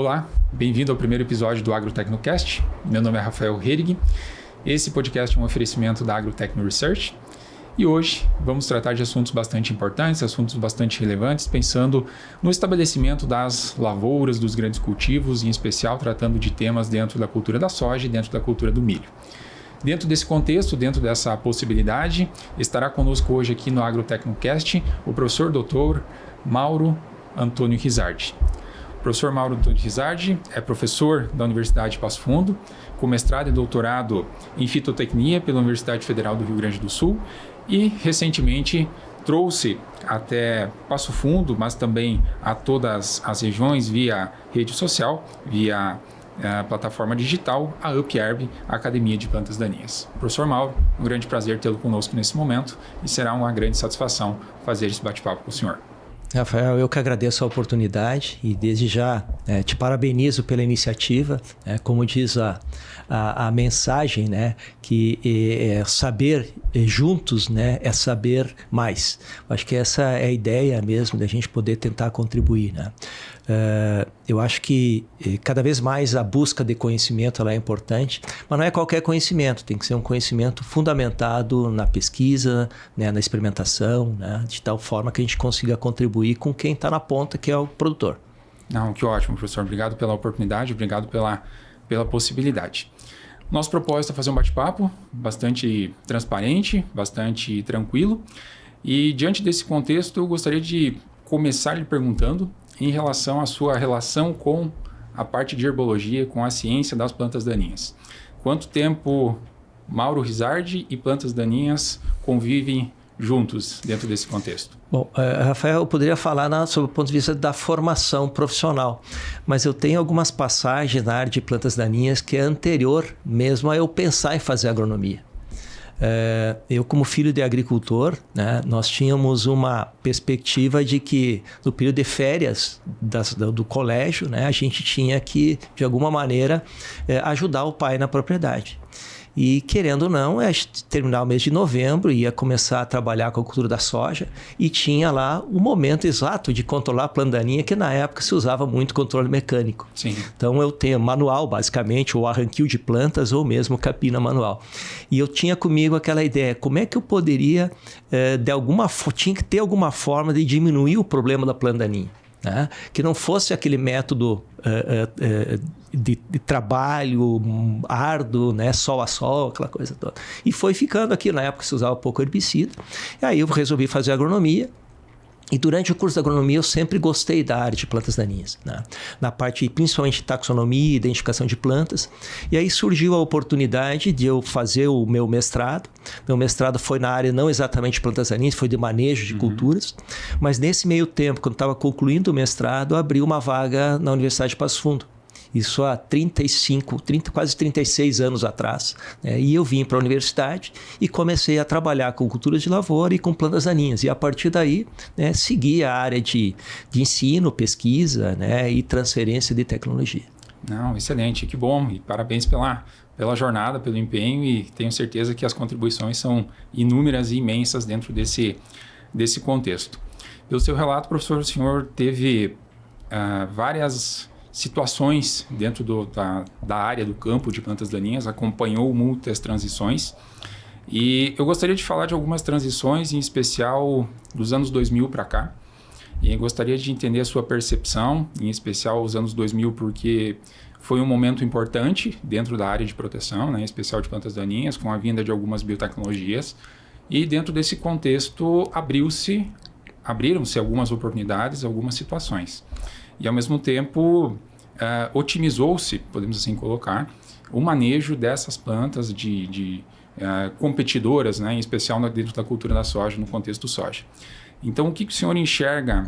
Olá, bem-vindo ao primeiro episódio do AgroTecnoCast. Meu nome é Rafael Herig. Esse podcast é um oferecimento da AgroTecno Research. E hoje vamos tratar de assuntos bastante importantes, assuntos bastante relevantes, pensando no estabelecimento das lavouras, dos grandes cultivos, em especial tratando de temas dentro da cultura da soja e dentro da cultura do milho. Dentro desse contexto, dentro dessa possibilidade, estará conosco hoje aqui no AgroTecnoCast o professor Dr. Mauro Antônio Rizardi. O professor Mauro Antônio Rizardi é professor da Universidade de Passo Fundo, com mestrado e doutorado em fitotecnia pela Universidade Federal do Rio Grande do Sul e, recentemente, trouxe até Passo Fundo, mas também a todas as regiões via rede social, via a plataforma digital, a UpHerb, a Academia de Plantas Daninhas. Professor Mauro, um grande prazer tê-lo conosco nesse momento e será uma grande satisfação fazer esse bate-papo com o senhor. Rafael, eu que agradeço a oportunidade e desde já te parabenizo pela iniciativa. Como diz a mensagem, que saber juntos é saber mais. Acho que essa é a ideia mesmo da gente poder tentar contribuir. Eu acho que cada vez mais a busca de conhecimento ela é importante, mas não é qualquer conhecimento, tem que ser um conhecimento fundamentado na pesquisa, na experimentação, de tal forma que a gente consiga contribuir com quem está na ponta, que é o produtor. Não, que ótimo, professor. Obrigado pela oportunidade, obrigado pela possibilidade. Nosso propósito é fazer um bate-papo bastante transparente, bastante tranquilo. E diante desse contexto, eu gostaria de começar lhe perguntando em relação à sua relação com a parte de herbologia, com a ciência das plantas daninhas. Quanto tempo Mauro Rizardi e plantas daninhas convivem juntos dentro desse contexto? Bom, Rafael, eu poderia falar sobre o ponto de vista da formação profissional, mas eu tenho algumas passagens na área de plantas daninhas que é anterior mesmo a eu pensar em fazer agronomia. Eu, como filho de agricultor, nós tínhamos uma perspectiva de que no período de férias do colégio, a gente tinha que, de alguma maneira, ajudar o pai na propriedade. E, querendo ou não, terminar o mês de novembro, ia começar a trabalhar com a cultura da soja e tinha lá o momento exato de controlar a planta daninha, que na época se usava muito controle mecânico. Sim. Então, eu tenho manual, basicamente, ou arranquio de plantas ou mesmo capina manual. E eu tinha comigo aquela ideia, como é que eu poderia, tinha que ter alguma forma de diminuir o problema da planta daninha. Que não fosse aquele método de trabalho árduo, sol a sol, aquela coisa toda. E foi ficando aqui, na época se usava pouco herbicida. E aí eu resolvi fazer agronomia. E durante o curso de agronomia eu sempre gostei da área de plantas daninhas, na parte principalmente de taxonomia e identificação de plantas. E aí surgiu a oportunidade de eu fazer o meu mestrado. Meu mestrado foi na área não exatamente de plantas daninhas, foi de manejo de culturas. Mas nesse meio tempo, quando estava concluindo o mestrado, abri uma vaga na Universidade de Passo Fundo. Isso há quase 36 anos atrás. E eu vim para a universidade e comecei a trabalhar com culturas de lavoura e com plantas daninhas. E a partir daí, segui a área de ensino, pesquisa e transferência de tecnologia. Não, excelente, que bom. E parabéns pela jornada, pelo empenho, e tenho certeza que as contribuições são inúmeras e imensas dentro desse contexto. Pelo seu relato, professor, o senhor teve várias situações dentro da área do campo de plantas daninhas, acompanhou muitas transições e eu gostaria de falar de algumas transições, em especial dos anos 2000 para cá, e gostaria de entender a sua percepção, em especial os anos 2000, porque foi um momento importante dentro da área de proteção, em especial de plantas daninhas, com a vinda de algumas biotecnologias, e dentro desse contexto abriram-se algumas oportunidades, algumas situações. E, ao mesmo tempo, otimizou-se, podemos assim colocar, o manejo dessas plantas competidoras, em especial dentro da cultura da soja, no contexto soja. Então, o que o senhor enxerga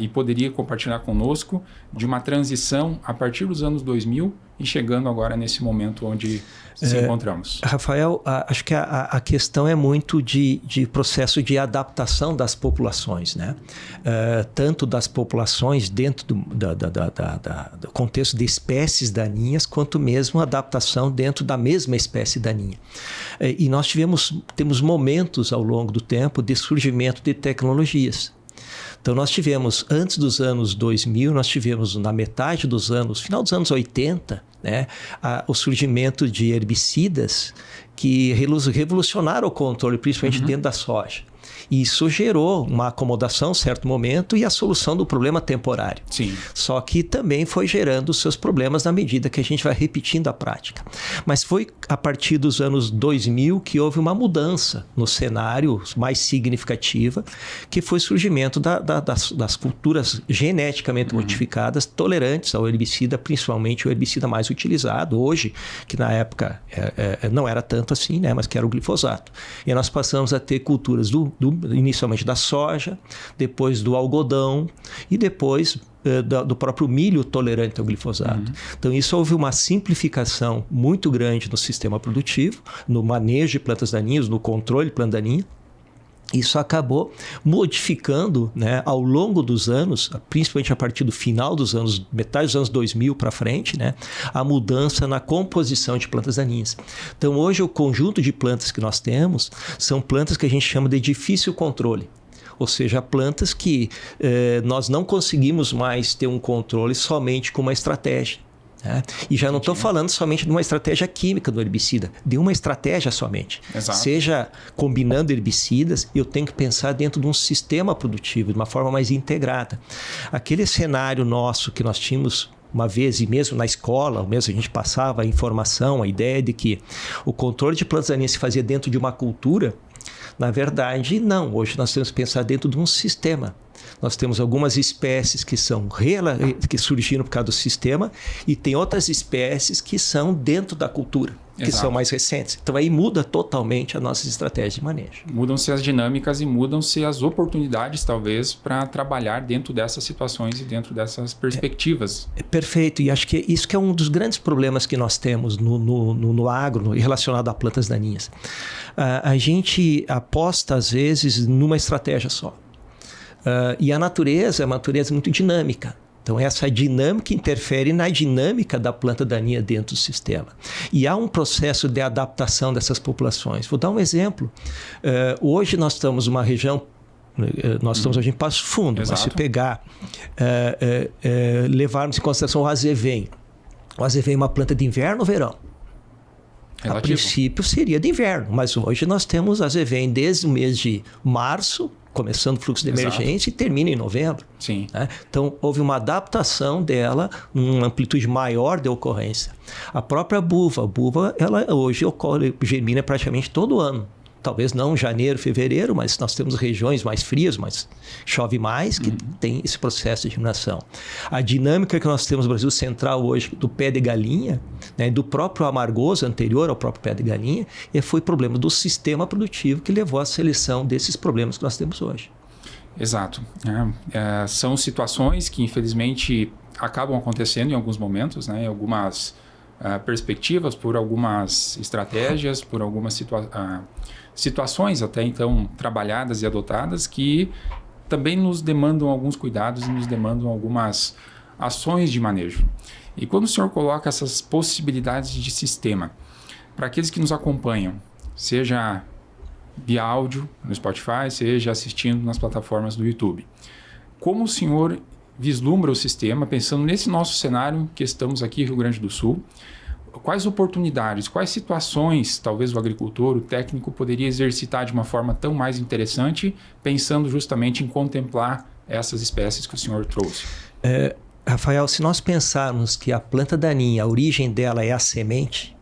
e poderia compartilhar conosco de uma transição a partir dos anos 2000 e chegando agora nesse momento onde nos encontramos? Rafael, acho que a questão é muito de processo de adaptação das populações, tanto das populações dentro do contexto de espécies daninhas, quanto mesmo adaptação dentro da mesma espécie daninha. E nós temos momentos ao longo do tempo de surgimento de tecnologias. Então nós tivemos, antes dos anos 2000, nós tivemos na metade dos anos, final dos anos 80, né, o surgimento de herbicidas que revolucionaram o controle, principalmente dentro da soja. E isso gerou uma acomodação em certo momento e a solução do problema temporário. Sim. Só que também foi gerando seus problemas na medida que a gente vai repetindo a prática. Mas foi a partir dos anos 2000 que houve uma mudança no cenário mais significativa, que foi o surgimento das culturas geneticamente modificadas tolerantes ao herbicida, principalmente o herbicida mais utilizado hoje, que na época não era tanto assim, né, mas que era o glifosato. E nós passamos a ter culturas inicialmente da soja, depois do algodão e depois do próprio milho tolerante ao glifosato. Então isso houve uma simplificação muito grande no sistema produtivo, no manejo de plantas daninhas, no controle de planta daninha. Isso acabou modificando, né, ao longo dos anos, principalmente a partir do final dos anos, metade dos anos 2000 para frente, né, a mudança na composição de plantas daninhas. Então hoje o conjunto de plantas que nós temos são plantas que a gente chama de difícil controle. Ou seja, plantas que nós não conseguimos mais ter um controle somente com uma estratégia. Né? E já não estou falando somente de uma estratégia química do herbicida, de uma estratégia somente. Exato. Seja combinando herbicidas, eu tenho que pensar dentro de um sistema produtivo, de uma forma mais integrada. Aquele cenário nosso que nós tínhamos uma vez, e mesmo na escola, mesmo a gente passava a informação, a ideia de que o controle de plantas daninhas se fazia dentro de uma cultura, na verdade, não. Hoje nós temos que pensar dentro de um sistema. Nós temos algumas espécies que surgiram por causa do sistema e tem outras espécies que são dentro da cultura, que são mais recentes. Então aí muda totalmente a nossa estratégia de manejo. Mudam-se as dinâmicas e mudam-se as oportunidades, talvez, para trabalhar dentro dessas situações e dentro dessas perspectivas. Perfeito. E acho que isso que é um dos grandes problemas que nós temos no agro relacionado a plantas daninhas. A gente aposta, às vezes, numa estratégia só. E a natureza é uma natureza muito dinâmica. Então, essa dinâmica interfere na dinâmica da planta daninha dentro do sistema. E há um processo de adaptação dessas populações. Vou dar um exemplo. Hoje nós estamos numa região, nós estamos hoje em Passo Fundo, Exato. mas se pegar, levarmos em consideração o azevém. O azevém é uma planta de inverno ou verão? Relativo. A princípio seria de inverno, mas hoje nós temos azevém desde o mês de março, começando o fluxo de emergência, e termina em novembro. Sim. Né? Então, houve uma adaptação dela, uma amplitude maior de ocorrência. A própria buva, ela hoje germina praticamente todo ano. Talvez não janeiro, fevereiro, mas nós temos regiões mais frias, mas chove mais, que tem esse processo de germinação. A dinâmica que nós temos no Brasil Central hoje do pé de galinha, né, do próprio amargoso anterior ao próprio pé de galinha, foi problema do sistema produtivo que levou à seleção desses problemas que nós temos hoje. Exato. São situações que, infelizmente, acabam acontecendo em alguns momentos, né, em algumas perspectivas, por algumas estratégias, por algumas situações até então trabalhadas e adotadas que também nos demandam alguns cuidados e nos demandam algumas ações de manejo. E quando o senhor coloca essas possibilidades de sistema, para aqueles que nos acompanham, seja via áudio no Spotify, seja assistindo nas plataformas do YouTube, como o senhor vislumbra o sistema, pensando nesse nosso cenário que estamos aqui, Rio Grande do Sul, quais oportunidades, quais situações talvez o agricultor, o técnico poderia exercitar de uma forma tão mais interessante, pensando justamente em contemplar essas espécies que o senhor trouxe? Rafael, se nós pensarmos que a planta daninha, a origem dela é a semente,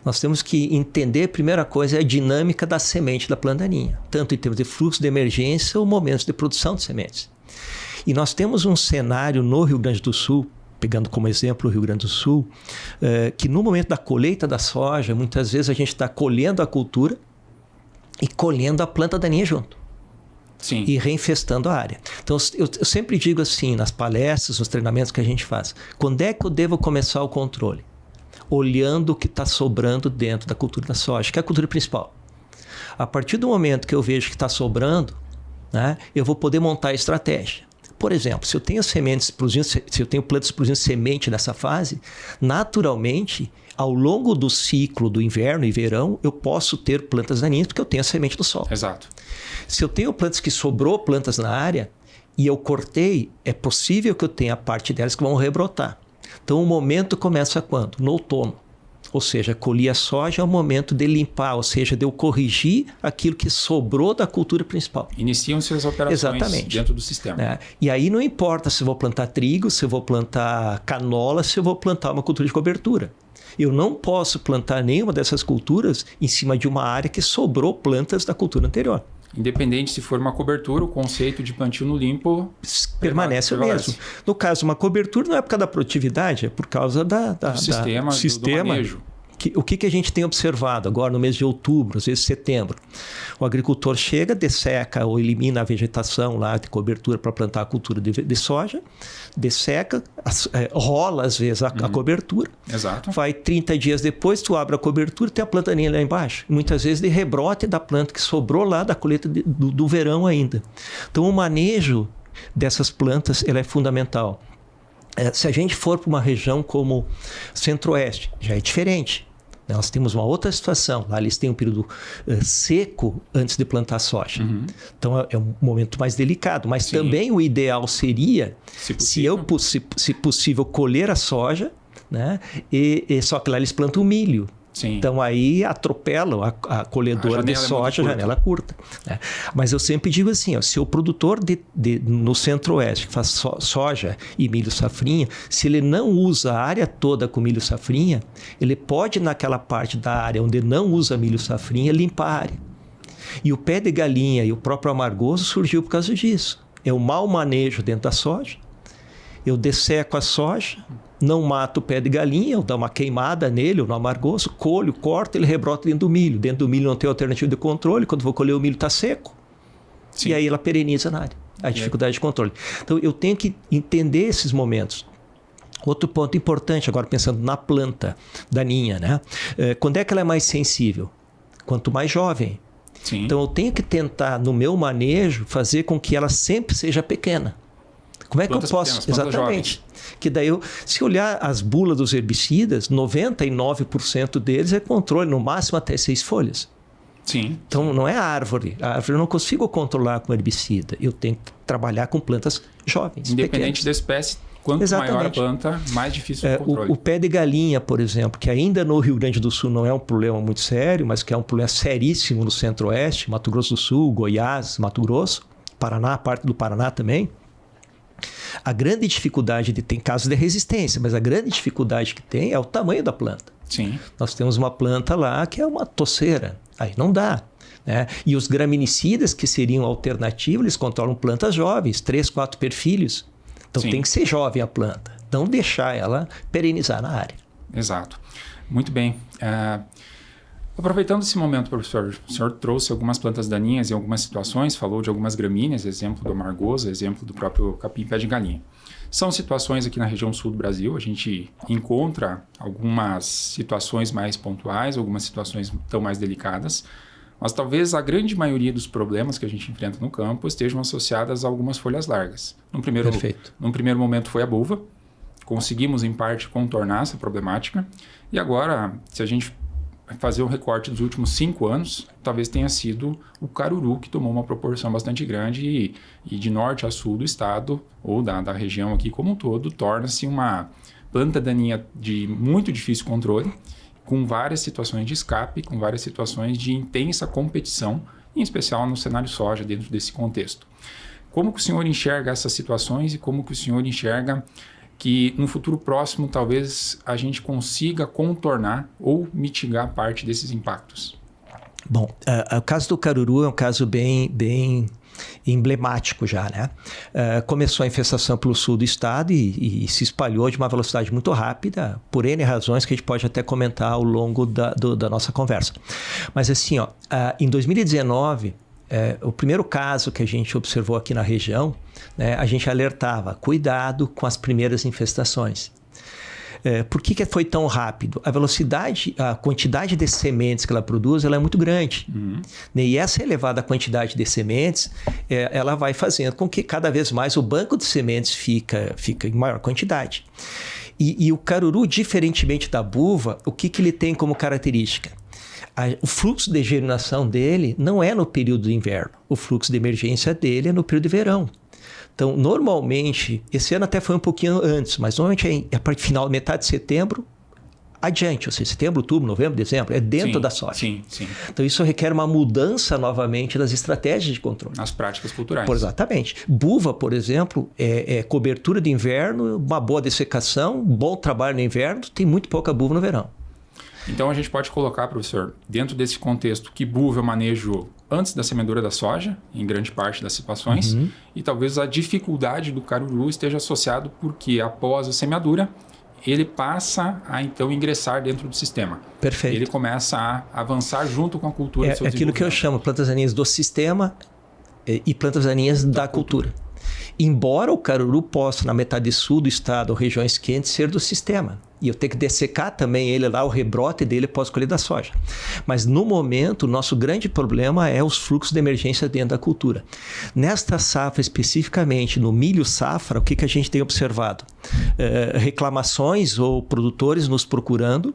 nós temos que entender, a primeira coisa, a dinâmica da semente da planta daninha, tanto em termos de fluxo de emergência ou momentos de produção de sementes. E nós temos um cenário no Rio Grande do Sul, pegando como exemplo o Rio Grande do Sul, que no momento da colheita da soja, muitas vezes a gente está colhendo a cultura e colhendo a planta daninha junto. Sim. E reinfestando a área. Então, eu sempre digo assim, nas palestras, nos treinamentos que a gente faz, quando é que eu devo começar o controle? Olhando o que está sobrando dentro da cultura da soja, que é a cultura principal. A partir do momento que eu vejo que está sobrando, né, eu vou poder montar a estratégia. por exemplo, se eu tenho sementes produzindo, se eu tenho plantas produzindo semente nessa fase, naturalmente, ao longo do ciclo do inverno e verão, eu posso ter plantas daninhas porque eu tenho a semente do solo. Exato. Se eu tenho plantas que sobrou plantas na área e eu cortei, é possível que eu tenha parte delas que vão rebrotar. Então, o momento começa quando? No outono. Ou seja, colher a soja é o momento de limpar, ou seja, de eu corrigir aquilo que sobrou da cultura principal. Iniciam-se as operações dentro do sistema. E aí não importa se eu vou plantar trigo, se eu vou plantar canola, se eu vou plantar uma cultura de cobertura. Eu não posso plantar nenhuma dessas culturas em cima de uma área que sobrou plantas da cultura anterior. Independente se for uma cobertura, o conceito de plantio no limpo permanece o mesmo. No caso, uma cobertura não é por causa da produtividade, é por causa do sistema. Do manejo. O que a gente tem observado agora no mês de outubro, às vezes setembro? O agricultor chega, desseca ou elimina a vegetação lá de cobertura para plantar a cultura de soja, desseca, rola às vezes a cobertura. Exato. Vai 30 dias depois, tu abre a cobertura e tem a plantaninha lá embaixo. Muitas vezes de rebrote da planta que sobrou lá da colheita do verão ainda. Então o manejo dessas plantas ele é fundamental. Se a gente for para uma região como Centro-Oeste, já é diferente. Nós temos uma outra situação. Lá eles têm um período seco antes de plantar soja. Então é um momento mais delicado. Mas também o ideal seria, se possível, colher a soja, né? Só que lá eles plantam milho. Sim. Então aí atropelam a colhedora de soja, janela curta. Né? Mas eu sempre digo assim, se o produtor no Centro-Oeste que faz soja e milho safrinha, se ele não usa a área toda com milho safrinha, ele pode naquela parte da área onde não usa milho safrinha limpar a área. E o pé de galinha e o próprio amargoso surgiu por causa disso. É o mau manejo dentro da soja. Eu desseco a soja, não mato o pé de galinha, eu dou uma queimada nele, ou no amargoso, colho, corto, ele rebrota dentro do milho. Dentro do milho não tem alternativa de controle, quando vou colher o milho está seco. Sim. E aí ela pereniza na área, a dificuldade de controle. Então eu tenho que entender esses momentos. Outro ponto importante, agora pensando na planta daninha, né? Quando é que ela é mais sensível? Quanto mais jovem. Sim. Então eu tenho que tentar, no meu manejo, fazer com que ela sempre seja pequena. Como é que eu posso? Pequenas, exatamente. Que daí, se olhar as bulas dos herbicidas, 99% deles é controle, no máximo até 6 folhas. Sim. Então, não é a árvore. A árvore eu não consigo controlar com herbicida. Eu tenho que trabalhar com plantas jovens. Independente da espécie, quanto maior a planta, mais difícil o controle. O pé de galinha, por exemplo, que ainda no Rio Grande do Sul não é um problema muito sério, mas que é um problema seríssimo no Centro-Oeste, Mato Grosso do Sul, Goiás, Mato Grosso, Paraná, parte do Paraná também. A grande dificuldade tem casos de resistência, mas a grande dificuldade que tem é o tamanho da planta. Sim. Nós temos uma planta lá que é uma toceira, aí não dá. Né? E os graminicidas, que seriam alternativos, eles controlam plantas jovens, 3, 4 perfilhos. Então tem que ser jovem a planta, não deixar ela perenizar na área. Exato. Muito bem. Aproveitando esse momento, professor, o senhor trouxe algumas plantas daninhas em algumas situações, falou de algumas gramíneas, exemplo do amargoso, exemplo do próprio capim-pé de galinha. São situações aqui na região sul do Brasil, a gente encontra algumas situações mais pontuais, algumas situações tão mais delicadas, mas talvez a grande maioria dos problemas que a gente enfrenta no campo estejam associadas a algumas folhas largas. Num primeiro momento foi a buva, conseguimos em parte contornar essa problemática, e agora, se a gente fazer um recorte dos últimos 5 anos, talvez tenha sido o caruru que tomou uma proporção bastante grande e de norte a sul do estado, ou da região aqui como um todo, torna-se uma planta daninha de muito difícil controle, com várias situações de escape, com várias situações de intensa competição, em especial no cenário soja, dentro desse contexto. Como que o senhor enxerga essas situações e como que o senhor enxerga que no futuro próximo talvez a gente consiga contornar ou mitigar parte desses impactos? Bom, o caso do caruru é um caso bem emblemático já, né? Começou a infestação pelo sul do estado e se espalhou de uma velocidade muito rápida, por N razões que a gente pode até comentar ao longo da nossa conversa. Mas assim, em 2019... o primeiro caso que a gente observou aqui na região, né, a gente alertava, cuidado com as primeiras infestações. Por que foi tão rápido? A velocidade, a quantidade de sementes que ela produz, ela é muito grande. E essa elevada quantidade de sementes, ela vai fazendo com que cada vez mais o banco de sementes fica em maior quantidade. E o caruru, diferentemente da buva, o que ele tem como característica? O fluxo de germinação dele não é no período do inverno. O fluxo de emergência dele é no período de verão. Então, normalmente, esse ano até foi um pouquinho antes, mas normalmente é a partir final, metade de setembro adiante, ou seja, setembro, outubro, novembro, dezembro, é dentro da soja. Sim. Então, isso requer uma mudança novamente das estratégias de controle. Nas práticas culturais. Exatamente. Buva, por exemplo, é cobertura de inverno, uma boa dessecação, bom trabalho no inverno, tem muito pouca buva no verão. Então, a gente pode colocar, professor, dentro desse contexto, que buva eu manejo antes da semeadura da soja, em grande parte das situações, e talvez a dificuldade do caruru esteja associado porque após a semeadura, ele passa a então ingressar dentro do sistema. Perfeito. Ele começa a avançar junto com a cultura. É aquilo que eu chamo plantas daninhas do sistema e plantas daninhas da cultura. Embora o caruru possa, na metade sul do estado, ou regiões quentes, ser do sistema. E eu tenho que dessecar também ele lá, o rebrote dele pós-colheita da soja. Mas no momento, o nosso grande problema é os fluxos de emergência dentro da cultura. Nesta safra especificamente, no milho safra, o que a gente tem observado? Reclamações ou produtores nos procurando,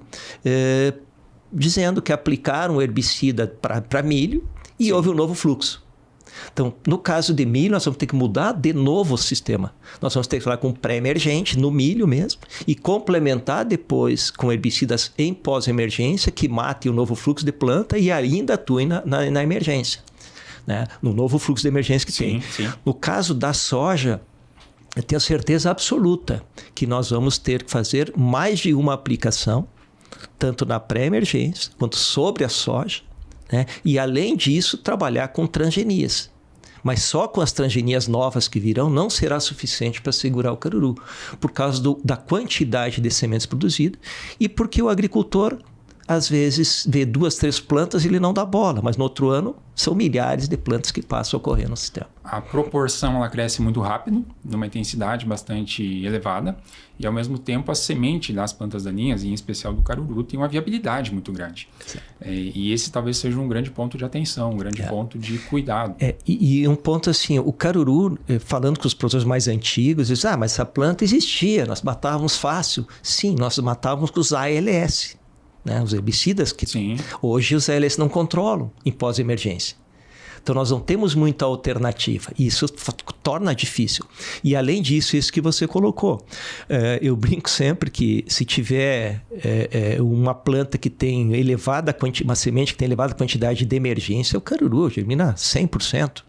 dizendo que aplicaram um herbicida para milho e houve um novo fluxo. Então, no caso de milho, nós vamos ter que mudar de novo o sistema. Nós vamos ter que falar com pré-emergente, no milho mesmo, e complementar depois com herbicidas em pós-emergência, que matem o novo fluxo de planta e ainda atuem na emergência, né? No novo fluxo de emergência que tem. Sim. No caso da soja, eu tenho certeza absoluta que nós vamos ter que fazer mais de uma aplicação, tanto na pré-emergência quanto sobre a soja, né? E, além disso, trabalhar com transgenias. Mas só com as transgenias novas que virão não será suficiente para segurar o caruru, por causa da quantidade de sementes produzidas e porque o agricultor, às vezes, vê 2, 3 plantas e ele não dá bola, mas no outro ano são milhares de plantas que passam a ocorrer no sistema. A proporção ela cresce muito rápido, numa intensidade bastante elevada, e ao mesmo tempo a semente das plantas daninhas, em especial do caruru, tem uma viabilidade muito grande. E esse talvez seja um grande ponto de atenção, um grande ponto de cuidado. E um ponto assim, o caruru, falando com os produtores mais antigos, diz, mas essa planta existia, nós matávamos fácil. Sim, nós matávamos com os ALS. Né, os herbicidas que hoje os ALS não controlam em pós-emergência. Então nós não temos muita alternativa e isso torna difícil. E além disso, isso que você colocou, eu brinco sempre que se tiver uma planta que tem uma semente que tem elevada quantidade de emergência, o caruru germina 100%.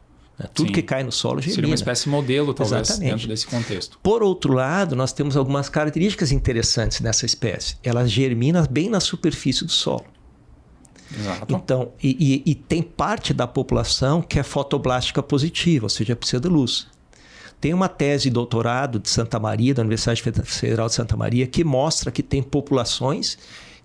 Tudo que cai no solo germina. Seria uma espécie modelo, talvez, dentro desse contexto. Por outro lado, nós temos algumas características interessantes nessa espécie. Ela germina bem na superfície do solo. Exato. Então, e tem parte da população que é fotoblástica positiva, ou seja, precisa de luz. Tem uma tese de doutorado de Santa Maria, da Universidade Federal de Santa Maria, que mostra que tem populações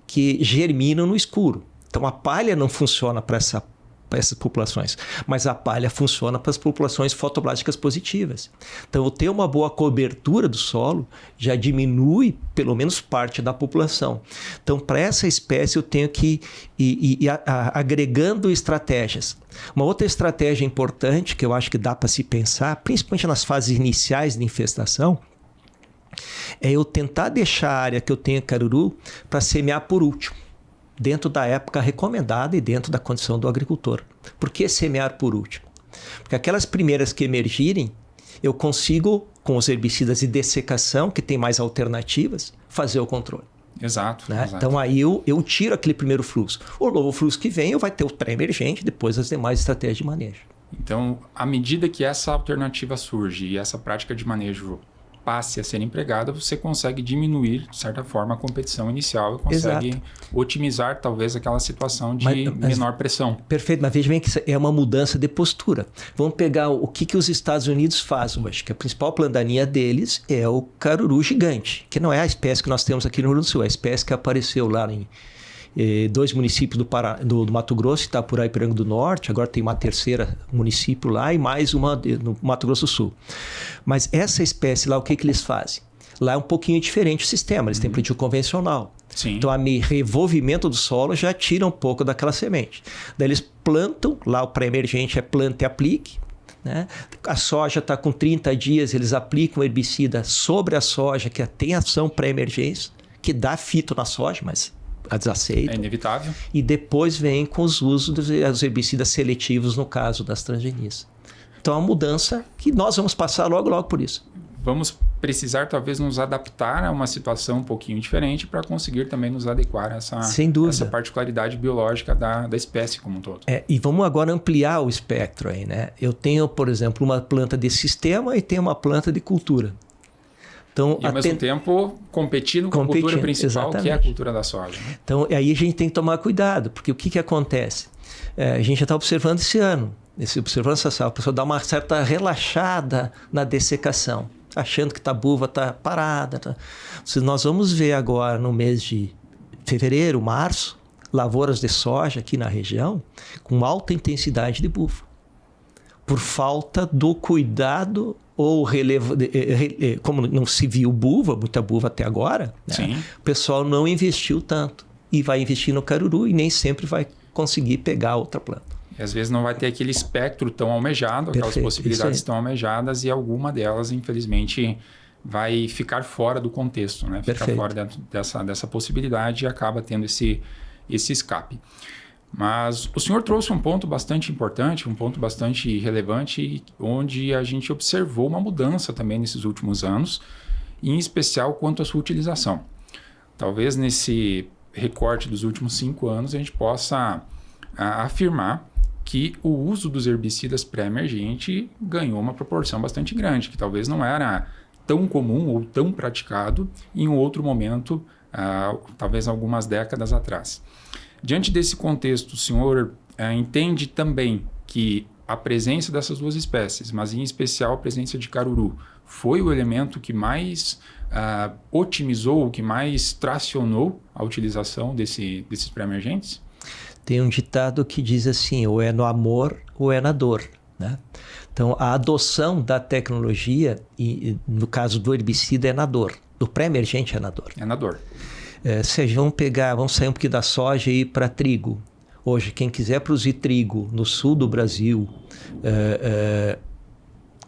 que germinam no escuro. Então, a palha não funciona para essas populações, mas a palha funciona para as populações fotoblásticas positivas. Então, eu ter uma boa cobertura do solo já diminui pelo menos parte da população. Então, para essa espécie eu tenho que ir agregando estratégias. Uma outra estratégia importante que eu acho que dá para se pensar, principalmente nas fases iniciais de infestação, é eu tentar deixar a área que eu tenho caruru para semear por último, dentro da época recomendada e dentro da condição do agricultor. Por que semear por último? Porque aquelas primeiras que emergirem, eu consigo, com os herbicidas de dessecação, que tem mais alternativas, fazer o controle. Exato. Né? Então aí eu tiro aquele primeiro fluxo. O novo fluxo que vem, eu vai ter o pré-emergente, depois as demais estratégias de manejo. Então, à medida que essa alternativa surge e essa prática de manejo passe a ser empregada, você consegue diminuir, de certa forma, a competição inicial e consegue otimizar, talvez, aquela situação de menor pressão. Perfeito, mas veja bem que é uma mudança de postura. Vamos pegar o que os Estados Unidos fazem. Acho que a principal planta daninha deles é o caruru gigante, que não é a espécie que nós temos aqui no Rio Grande do Sul, é a espécie que apareceu lá em 2 municípios do Mato Grosso, Itapurá e Piranga do Norte. Agora tem uma terceira município lá e mais uma no Mato Grosso do Sul. Mas essa espécie lá, o que eles fazem? Lá é um pouquinho diferente o sistema, eles têm plantio convencional. Sim. Então, o revolvimento do solo já tira um pouco daquela semente. Daí eles plantam, lá o pré-emergente é planta e aplique. Né? A soja está com 30 dias, eles aplicam herbicida sobre a soja, que tem ação pré-emergência, que dá fito na soja, mas a desaceita. É inevitável. E depois vem com os usos dos herbicidas seletivos, no caso das transgenias. Então, é uma mudança que nós vamos passar logo por isso. Vamos precisar, talvez, nos adaptar a uma situação um pouquinho diferente para conseguir também nos adequar a essa particularidade biológica da espécie como um todo. E vamos agora ampliar o espectro aí, né? Eu tenho, por exemplo, uma planta de sistema e tenho uma planta de cultura. Então, e ao mesmo tempo competindo com a cultura principal, exatamente, que é a cultura da soja. Né? Então, aí a gente tem que tomar cuidado, porque o que acontece? A gente já está observando esse ano, observando essa safra, a pessoa dá uma certa relaxada na dessecação, achando que a buva está parada. Nós vamos ver agora, no mês de fevereiro, março, lavouras de soja aqui na região com alta intensidade de buva, por falta do cuidado ou relevo, como não se viu muita buva até agora, né? O pessoal não investiu tanto e vai investir no caruru e nem sempre vai conseguir pegar outra planta. E às vezes não vai ter aquele espectro tão almejado, aquelas possibilidades tão almejadas, e alguma delas, infelizmente, vai ficar fora do contexto, né? Ficar fora dessa possibilidade e acaba tendo esse escape. Mas o senhor trouxe um ponto bastante importante, um ponto bastante relevante, onde a gente observou uma mudança também nesses últimos anos, em especial quanto à sua utilização. Talvez nesse recorte dos últimos 5 anos a gente possa afirmar que o uso dos herbicidas pré-emergente ganhou uma proporção bastante grande, que talvez não era tão comum ou tão praticado em um outro momento, talvez algumas décadas atrás. Diante desse contexto, o senhor entende também que a presença dessas duas espécies, mas em especial a presença de caruru, foi o elemento que mais otimizou, que mais tracionou a utilização desses pré-emergentes? Tem um ditado que diz assim, ou é no amor ou é na dor, né? Então, a adoção da tecnologia, e no caso do herbicida, é na dor. Do pré-emergente é na dor. É na dor. Vamos sair um pouquinho da soja e ir para trigo. Hoje, quem quiser produzir trigo no sul do Brasil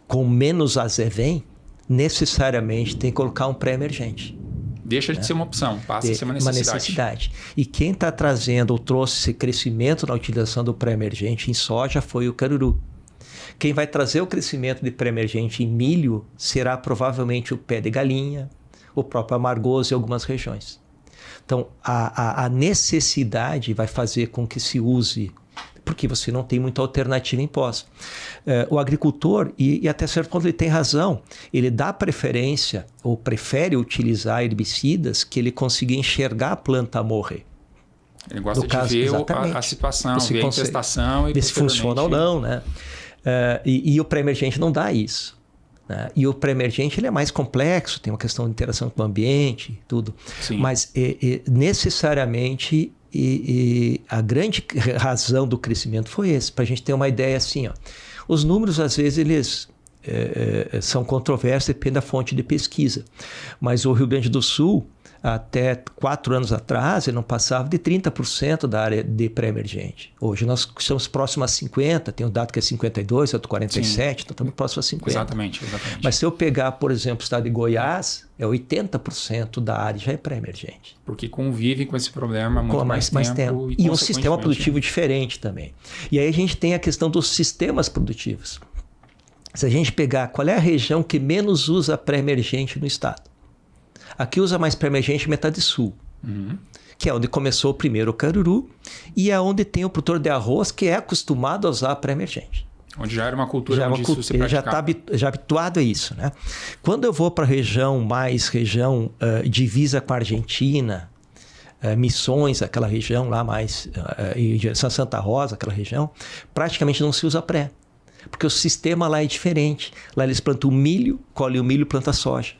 com menos azevém, necessariamente tem que colocar um pré-emergente. Deixa de ser uma opção, passa a ser uma necessidade. E quem está trazendo ou trouxe esse crescimento na utilização do pré-emergente em soja foi o caruru. Quem vai trazer o crescimento de pré-emergente em milho será provavelmente o pé de galinha, o próprio amargoso em algumas regiões. Então, a necessidade vai fazer com que se use, porque você não tem muita alternativa em pós. O agricultor, e até certo ponto ele tem razão, ele dá preferência ou prefere utilizar herbicidas que ele consiga enxergar a planta morrer. Ele gosta de ver a situação, ver a infestação e ver se funciona ou não, né? E o pré-emergente não dá isso. Né? E o pré-emergente ele é mais complexo, tem uma questão de interação com o ambiente, tudo. Sim. Mas necessariamente a grande razão do crescimento foi esse. Para a gente ter uma ideia assim, ó, os números às vezes eles são controversos, depende da fonte de pesquisa. Mas o Rio Grande do Sul, até 4 anos atrás, ele não passava de 30% da área de pré-emergente. Hoje nós estamos próximos a 50%, tem um dado que é 52%, outro 47%, sim, então estamos próximos a 50%. Exatamente. Mas se eu pegar, por exemplo, o estado de Goiás, 80% da área já é pré-emergente. Porque convive com esse problema há muito mais tempo. E um sistema produtivo diferente também. E aí a gente tem a questão dos sistemas produtivos. Se a gente pegar qual é a região que menos usa pré-emergente no estado, aqui usa mais pré-emergente metade sul, que é onde começou primeiro o caruru e é onde tem o produtor de arroz que é acostumado a usar pré-emergente. Onde já era uma cultura onde isso se praticava. Já está habituado a isso, né? Quando eu vou para a região divisa com a Argentina, Missões, aquela região lá mais, em direção a Santa Rosa, aquela região, praticamente não se usa pré. Porque o sistema lá é diferente. Lá eles plantam milho, colhem o milho e plantam soja.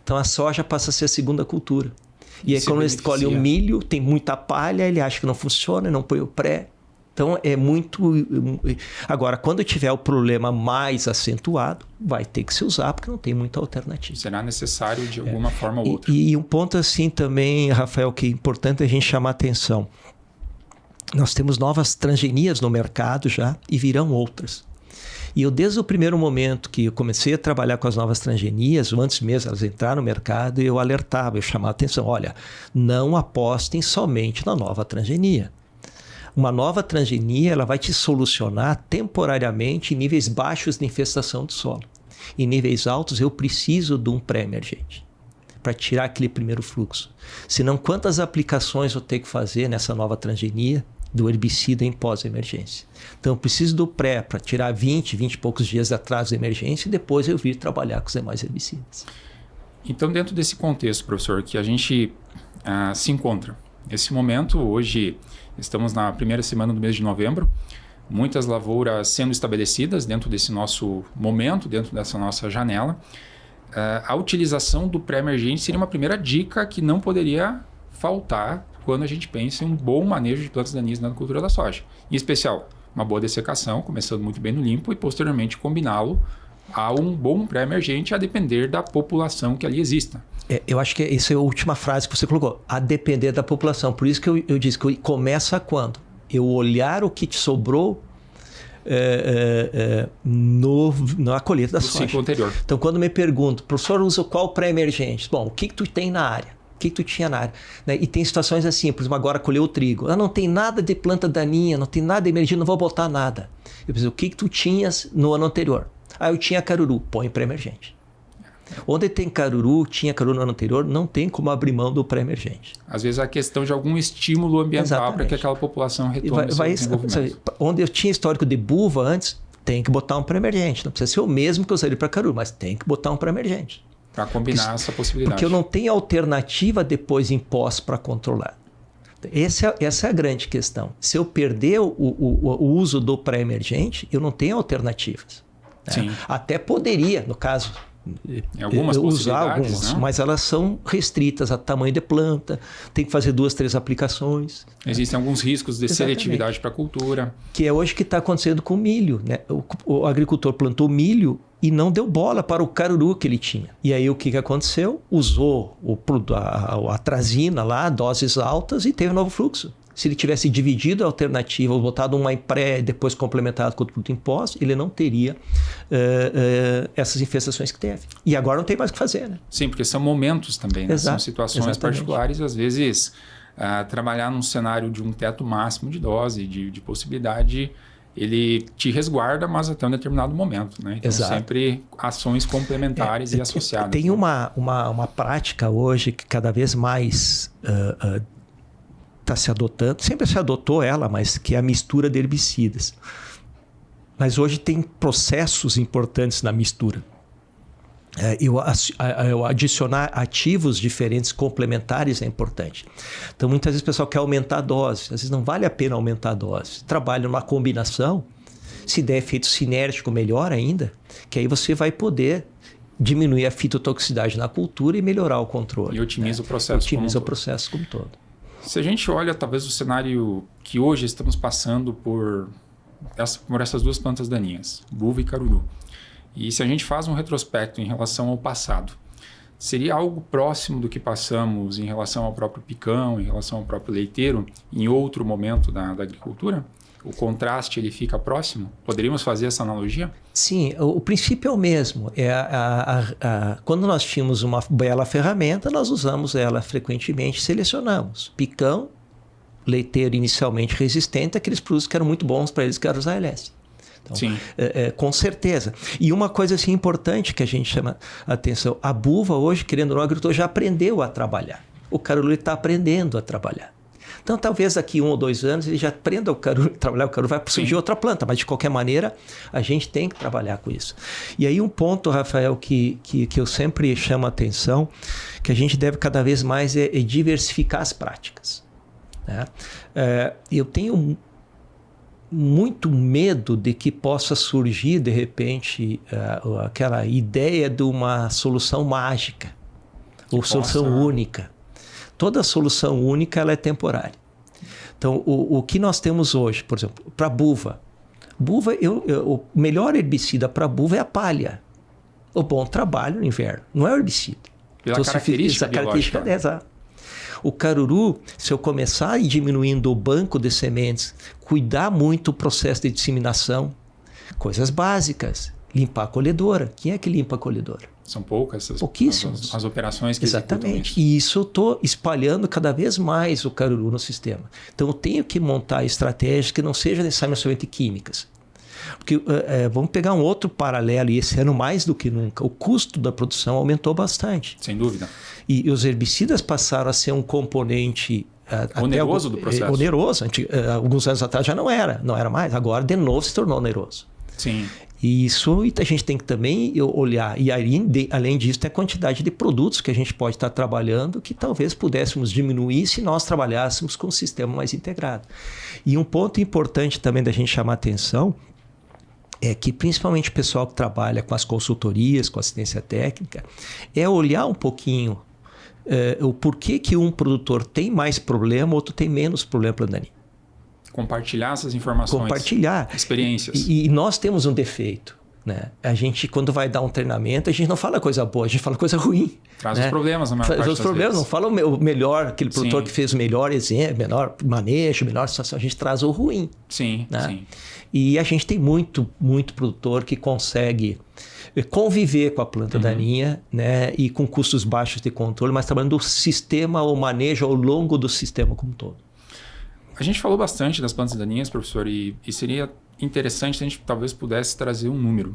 Então a soja passa a ser a segunda cultura. E aí quando eles colhem o milho, tem muita palha, ele acha que não funciona, não põe o pré. Então, é muito... Agora, quando tiver o problema mais acentuado, vai ter que se usar, porque não tem muita alternativa. Será necessário de alguma forma ou outra. E um ponto assim também, Rafael, que é importante a gente chamar a atenção. Nós temos novas transgenias no mercado já e virão outras. E eu, desde o primeiro momento que eu comecei a trabalhar com as novas transgenias, antes mesmo elas entrarem no mercado, eu alertava, eu chamava a atenção. Olha, não apostem somente na nova transgenia. Uma nova transgenia, ela vai te solucionar temporariamente em níveis baixos de infestação do solo. Em níveis altos, eu preciso de um pré-emergente para tirar aquele primeiro fluxo. Senão, quantas aplicações eu tenho que fazer nessa nova transgenia do herbicida em pós-emergência? Então, eu preciso do pré para tirar 20 e poucos dias de atraso da emergência e depois eu vir trabalhar com os demais herbicidas. Então, dentro desse contexto, professor, que a gente se encontra, nesse momento, hoje... Estamos na primeira semana do mês de novembro, muitas lavouras sendo estabelecidas dentro desse nosso momento, dentro dessa nossa janela. A utilização do pré-emergente seria uma primeira dica que não poderia faltar quando a gente pensa em um bom manejo de plantas daninhas na cultura da soja. Em especial, uma boa dessecação, começando muito bem no limpo e posteriormente combiná-lo a um bom pré-emergente a depender da população que ali exista. Eu acho que essa é a última frase que você colocou, a depender da população. Por isso que eu disse que começa quando? Eu olhar o que te sobrou na colheita da soja. No ciclo anterior. Então, quando me pergunto, professor, usa qual pré-emergente? Bom, o que tu tem na área? O que tu tinha na área? Né? E tem situações assim, por exemplo, agora colheu o trigo. Não tem nada de planta daninha, não tem nada de emergente, não vou botar nada. Eu preciso, o que tu tinhas no ano anterior? Eu tinha caruru, põe pré-emergente. Onde tem caruru, tinha caruru no ano anterior, não tem como abrir mão do pré-emergente. Às vezes a questão de algum estímulo ambiental para que aquela população retome o seu desenvolvimento. Onde eu tinha histórico de buva antes, tem que botar um pré-emergente. Não precisa ser o mesmo que eu usaria para caruru, mas tem que botar um pré-emergente. Para combinar essa possibilidade. Porque eu não tenho alternativa depois em pós para controlar. Essa é a grande questão. Se eu perder o uso do pré-emergente, eu não tenho alternativas. Sim. Até poderia, no caso... Algumas usar algumas, mas elas são restritas a tamanho de planta, tem que fazer 2, 3 aplicações. Existem alguns riscos de seletividade para a cultura. Que é hoje que está acontecendo com o milho. Né? O agricultor plantou milho e não deu bola para o caruru que ele tinha. E aí o que aconteceu? Usou a atrazina lá, doses altas e teve um novo fluxo. Se ele tivesse dividido a alternativa, ou botado uma pré e depois complementado com o produto em pós, ele não teria essas infestações que teve. E agora não tem mais o que fazer, né? Sim, porque são momentos também, né? Exato, são situações exatamente. particulares. Às vezes, trabalhar num cenário de um teto máximo de dose, de possibilidade, ele te resguarda, mas até um determinado momento, né? Então, Exato. sempre ações complementares e associadas. Tem uma prática hoje que cada vez mais... está se adotando, sempre se adotou ela, mas que é a mistura de herbicidas. Mas hoje tem processos importantes na mistura. Eu adicionar ativos diferentes complementares é importante. Então, muitas vezes o pessoal quer aumentar a dose. Às vezes não vale a pena aumentar a dose. Trabalha numa combinação, se der efeito sinérgico, melhor ainda, que aí você vai poder diminuir a fitotoxicidade na cultura e melhorar o controle. E otimiza o processo Otimiza o processo como todo. Se a gente olha, talvez, o cenário que hoje estamos passando por essas duas plantas daninhas, buva e caruru, e se a gente faz um retrospecto em relação ao passado, seria algo próximo do que passamos em relação ao próprio picão, em relação ao próprio leiteiro, em outro momento da agricultura? O contraste ele fica próximo? Poderíamos fazer essa analogia? Sim, o princípio é o mesmo. Quando nós tínhamos uma bela ferramenta, nós usamos ela frequentemente, selecionamos picão, leiteiro inicialmente resistente, aqueles produtos que eram muito bons para eles, que eram os ALS. Então, sim. Com certeza. E uma coisa assim, importante que a gente chama a atenção, a buva hoje, querendo ou não, o agricultor já aprendeu a trabalhar. O caruru está aprendendo a trabalhar. Então, talvez daqui 1 ou 2 anos ele já aprenda a trabalhar o caruru, vai surgir outra planta, mas de qualquer maneira a gente tem que trabalhar com isso. E aí um ponto, Rafael, que eu sempre chamo a atenção, que a gente deve cada vez mais é diversificar as práticas. Né? Eu tenho muito medo de que possa surgir, de repente, aquela ideia de uma solução mágica, ou solução única. Toda solução única ela é temporária. Então, o que nós temos hoje, por exemplo, para buva. Buva, o melhor herbicida para buva é a palha. O bom trabalho no inverno, não é o herbicida. Pela então, característica exato. O caruru, se eu começar diminuindo o banco de sementes, cuidar muito do processo de disseminação, coisas básicas, limpar a colhedora. Quem é que limpa a colhedora? São poucas pouquíssimas as operações que exatamente. E isso eu estou espalhando cada vez mais o caruru no sistema. Então eu tenho que montar estratégias que não sejam necessariamente somente químicas. Porque vamos pegar um outro paralelo, e esse ano mais do que nunca, o custo da produção aumentou bastante. Sem dúvida. E os herbicidas passaram a ser um componente oneroso do processo. Oneroso. Alguns anos atrás já não era mais. Agora, de novo, se tornou oneroso. Sim. E isso a gente tem que também olhar. E aí, além disso, tem a quantidade de produtos que a gente pode estar trabalhando que talvez pudéssemos diminuir se nós trabalhássemos com um sistema mais integrado. E um ponto importante também da gente chamar a atenção é que principalmente o pessoal que trabalha com as consultorias, com assistência técnica, é olhar um pouquinho o porquê que um produtor tem mais problema, outro tem menos problema para daninho. Compartilhar essas informações. Compartilhar. Experiências. E nós temos um defeito. Né? A gente, quando vai dar um treinamento, a gente não fala coisa boa, a gente fala coisa ruim. Traz os problemas na maior parte das vezes. Traz os problemas, não fala o melhor, aquele produtor que fez o melhor exemplo, melhor manejo, melhor situação. A gente traz o ruim. Sim, né? sim. E a gente tem muito produtor que consegue conviver com a planta daninha, né? E com custos baixos de controle, mas trabalhando do sistema, o manejo ao longo do sistema como um todo. A gente falou bastante das plantas daninhas, professor, e seria interessante se a gente talvez pudesse trazer um número.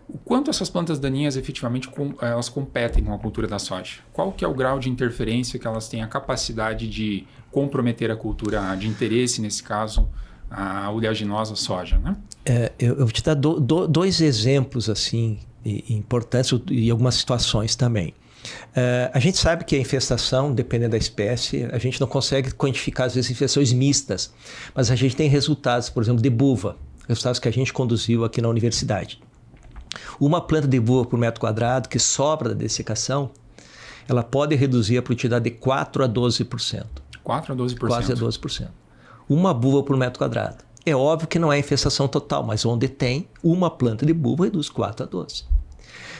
O quanto essas plantas daninhas efetivamente elas competem com a cultura da soja? Qual que é o grau de interferência que elas têm a capacidade de comprometer a cultura de interesse, nesse caso, a oleaginosa soja, né? Eu vou te dar dois exemplos assim importantes e algumas situações também. A gente sabe que a infestação, dependendo da espécie, a gente não consegue quantificar às vezes infestações mistas, mas a gente tem resultados, por exemplo, de buva, resultados que a gente conduziu aqui na universidade. Uma planta de buva por metro quadrado que sobra da dessecação, ela pode reduzir a produtividade de 4 a 12%. 4 a 12%? Quase a 12%. Uma buva por metro quadrado. É óbvio que não é infestação total, mas onde tem, uma planta de buva reduz 4 a 12%.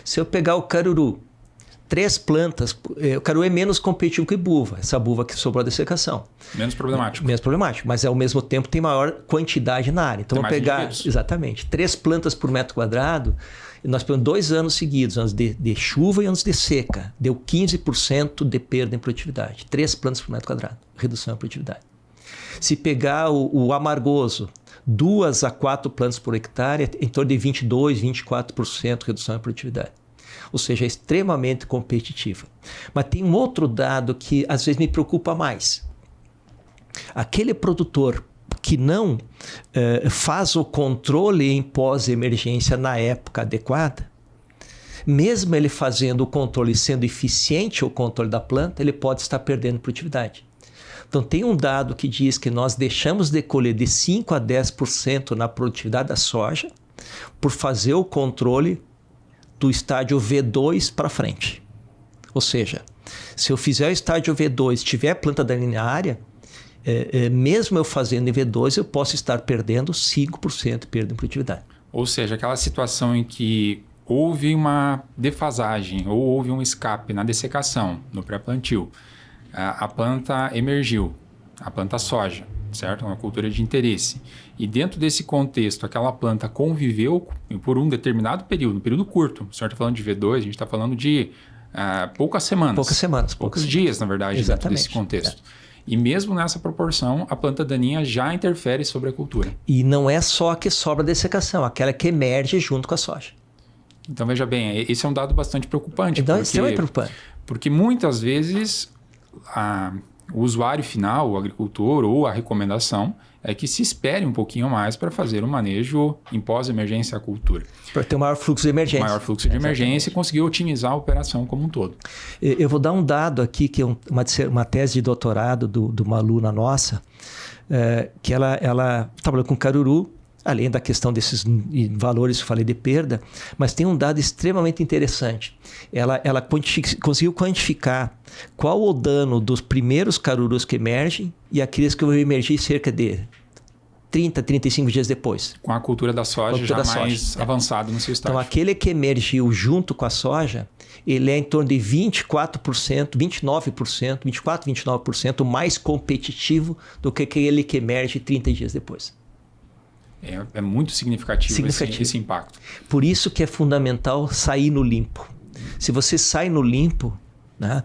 Se eu pegar o caruru, 3 plantas, o caruru é menos competitivo que buva, essa buva que sobrou da dessecação. Menos problemático. Menos problemático, mas ao mesmo tempo tem maior quantidade na área. Então, vamos pegar, exatamente, 3 plantas por metro quadrado, e nós pegamos 2 anos seguidos, anos de chuva e anos de seca, deu 15% de perda em produtividade. 3 plantas por metro quadrado, redução em produtividade. Se pegar o amargoso, 2 a 4 plantas por hectare, em torno de 22%, 24% redução em produtividade. Ou seja, é extremamente competitiva. Mas tem um outro dado que às vezes me preocupa mais. Aquele produtor que não faz o controle em pós-emergência na época adequada, mesmo ele fazendo o controle, sendo eficiente o controle da planta, ele pode estar perdendo produtividade. Então tem um dado que diz que nós deixamos de colher de 5 a 10% na produtividade da soja por fazer o controle do estágio V2 para frente. Ou seja, se eu fizer o estágio V2, tiver planta daninha na área, mesmo eu fazendo em V2, eu posso estar perdendo 5% de perda em produtividade. Ou seja, aquela situação em que houve uma defasagem ou houve um escape na dessecação, no pré-plantio, a planta emergiu, a planta soja, certo? Uma cultura de interesse. E dentro desse contexto, aquela planta conviveu por um determinado período, um período curto. O senhor está falando de V2, a gente está falando de poucas semanas. Poucos dias, na verdade, dentro desse contexto. E mesmo nessa proporção, a planta daninha já interfere sobre a cultura. E não é só a que sobra da dessecação, aquela que emerge junto com a soja. Então, veja bem, esse é um dado bastante preocupante. Então, isso é preocupante. Porque muitas vezes o usuário final, o agricultor ou a recomendação é que se espere um pouquinho mais para fazer o manejo em pós-emergência à cultura. Para ter um maior fluxo de emergência. Maior fluxo de emergência e conseguir otimizar a operação como um todo. Eu vou dar um dado aqui, que é uma tese de doutorado de uma aluna nossa, que ela trabalhou com caruru, além da questão desses valores que eu falei de perda, mas tem um dado extremamente interessante. Ela conseguiu quantificar qual o dano dos primeiros carurus que emergem e aqueles que vão emergir cerca de 30, 35 dias depois. Com a cultura da soja já mais avançado no seu estágio. Então, aquele que emergiu junto com a soja, ele é em torno de 24%, 29%, 24%, 29% mais competitivo do que aquele que emerge 30 dias depois. É muito significativo. Esse impacto. Por isso que é fundamental sair no limpo. Se você sai no limpo, né,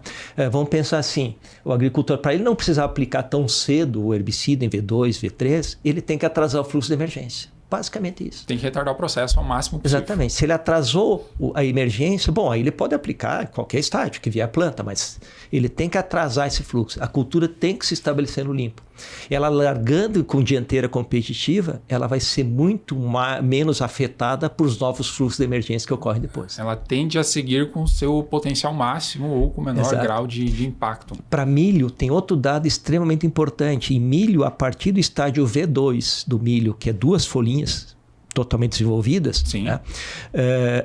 vamos pensar assim, o agricultor, para ele não precisar aplicar tão cedo o herbicida em V2, V3, ele tem que atrasar o fluxo de emergência. Basicamente isso. Tem que retardar o processo ao máximo possível. Exatamente. Se ele atrasou a emergência, bom, aí ele pode aplicar em qualquer estágio que vier a planta, mas ele tem que atrasar esse fluxo. A cultura tem que se estabelecer no limpo. Ela largando com dianteira competitiva, ela vai ser muito menos afetada por os novos fluxos de emergência que ocorrem depois. Ela tende a seguir com o seu potencial máximo ou com menor grau de impacto. Para milho, tem outro dado extremamente importante. Em milho, a partir do estágio V2 do milho, que é 2 folhinhas totalmente desenvolvidas, né?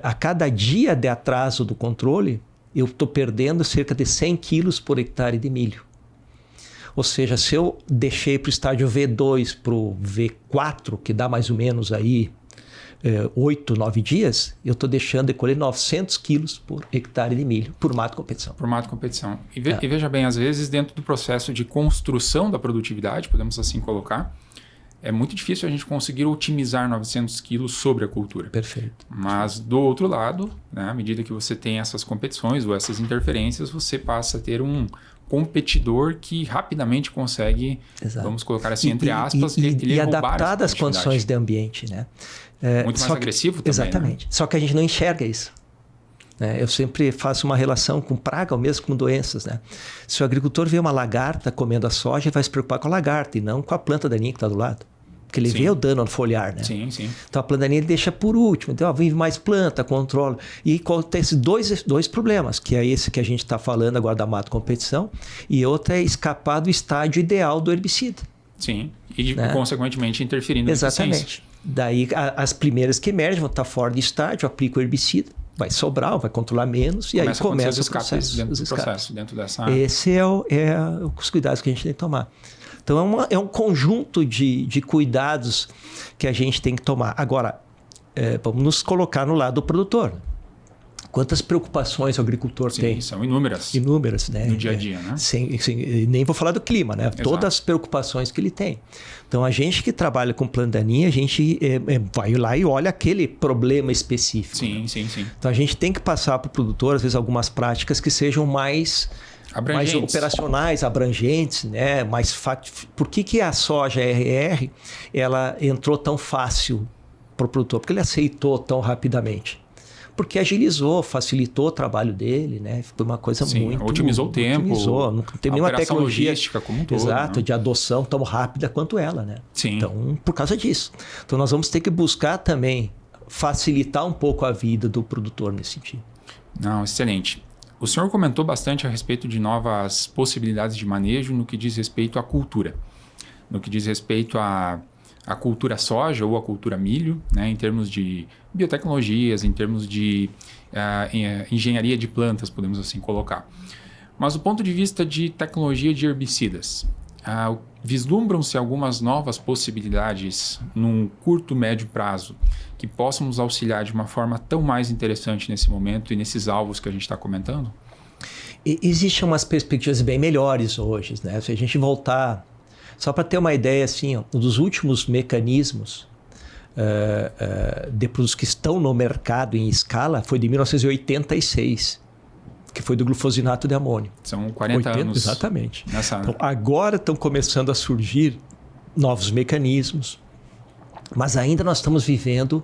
A cada dia de atraso do controle, eu estou perdendo cerca de 100 quilos por hectare de milho. Ou seja, se eu deixei para o estágio V2 para o V4, que dá mais ou menos aí 8, 9 dias, eu estou deixando de colher 900 quilos por hectare de milho, por mato competição. Por mato competição. E veja bem, às vezes dentro do processo de construção da produtividade, podemos assim colocar, é muito difícil a gente conseguir otimizar 900 quilos sobre a cultura. Perfeito. Mas do outro lado, né, à medida que você tem essas competições ou essas interferências, você passa a ter um competidor que rapidamente consegue, vamos colocar assim, entre aspas, e adaptado às condições de ambiente, né? Muito mais agressivo também. Exatamente. Né? Só que a gente não enxerga isso. Né? Eu sempre faço uma relação com praga ou mesmo com doenças. Né? Se o agricultor vê uma lagarta comendo a soja, ele vai se preocupar com a lagarta e não com a planta daninha que está do lado. Porque ele vê o dano no foliar, né? Sim, sim. Então a planta daninha ele deixa por último. Então, vem mais planta, controla. E acontece dois problemas, que é esse que a gente está falando agora da mato competição, e outra é escapar do estágio ideal do herbicida. Sim, e consequentemente interferindo na eficiência. Exatamente. Daí as primeiras que emergem vão estar fora de estágio, aplica o herbicida, vai sobrar, vai controlar menos, e aí começa os escapes dentro do processo, dentro dessa... Esse é os cuidados que a gente tem que tomar. Então, é um conjunto de cuidados que a gente tem que tomar. Agora, vamos nos colocar no lado do produtor. Quantas preocupações o agricultor tem? São inúmeras. Inúmeras, né? No dia a dia, né? Nem vou falar do clima, né? Exato. Todas as preocupações que ele tem. Então, a gente que trabalha com planta daninha, a gente vai lá e olha aquele problema específico. Sim, né? sim. Então, a gente tem que passar para o produtor, às vezes, algumas práticas que sejam mais operacionais, abrangentes, né? Por que a soja RR ela entrou tão fácil para o produtor? Porque ele aceitou tão rapidamente. Porque agilizou, facilitou o trabalho dele, né? Foi uma coisa muito... Otimizou o tempo. Não tem nenhuma tecnologia logística como um todo. Exato, né? De adoção tão rápida quanto ela, né? Sim. Então, por causa disso. Então, nós vamos ter que buscar também facilitar um pouco a vida do produtor nesse sentido. Não, excelente. O senhor comentou bastante a respeito de novas possibilidades de manejo no que diz respeito à cultura. No que diz respeito à cultura soja ou à cultura milho, né, em termos de biotecnologias, em termos de engenharia de plantas, podemos assim colocar. Mas do ponto de vista de tecnologia de herbicidas, vislumbram-se algumas novas possibilidades num curto, médio prazo que possam nos auxiliar de uma forma tão mais interessante nesse momento e nesses alvos que a gente está comentando? Existem umas perspectivas bem melhores hoje, né? Se a gente voltar... Só para ter uma ideia, assim, um dos últimos mecanismos de produtos que estão no mercado em escala foi de 1986, que foi do glufosinato de amônio. São 40 anos. Exatamente. Então, agora estão começando a surgir novos mecanismos, mas ainda nós estamos vivendo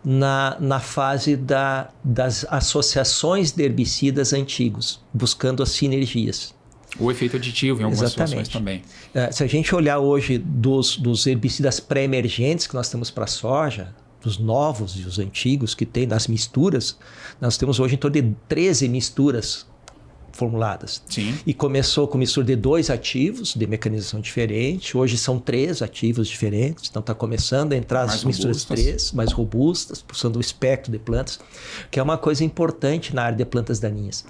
na fase das associações de herbicidas antigos, buscando as sinergias. O efeito aditivo em algumas situações também. Se a gente olhar hoje dos herbicidas pré-emergentes que nós temos para a soja, dos novos e os antigos que tem, das misturas, nós temos hoje em torno de 13 misturas formuladas. Sim. E começou com mistura de 2 ativos de mecanização diferente. Hoje são 3 ativos diferentes. Então está começando a entrar Mais as misturas 3, mais robustas, usando o espectro de plantas, que é uma coisa importante na área de plantas daninhas.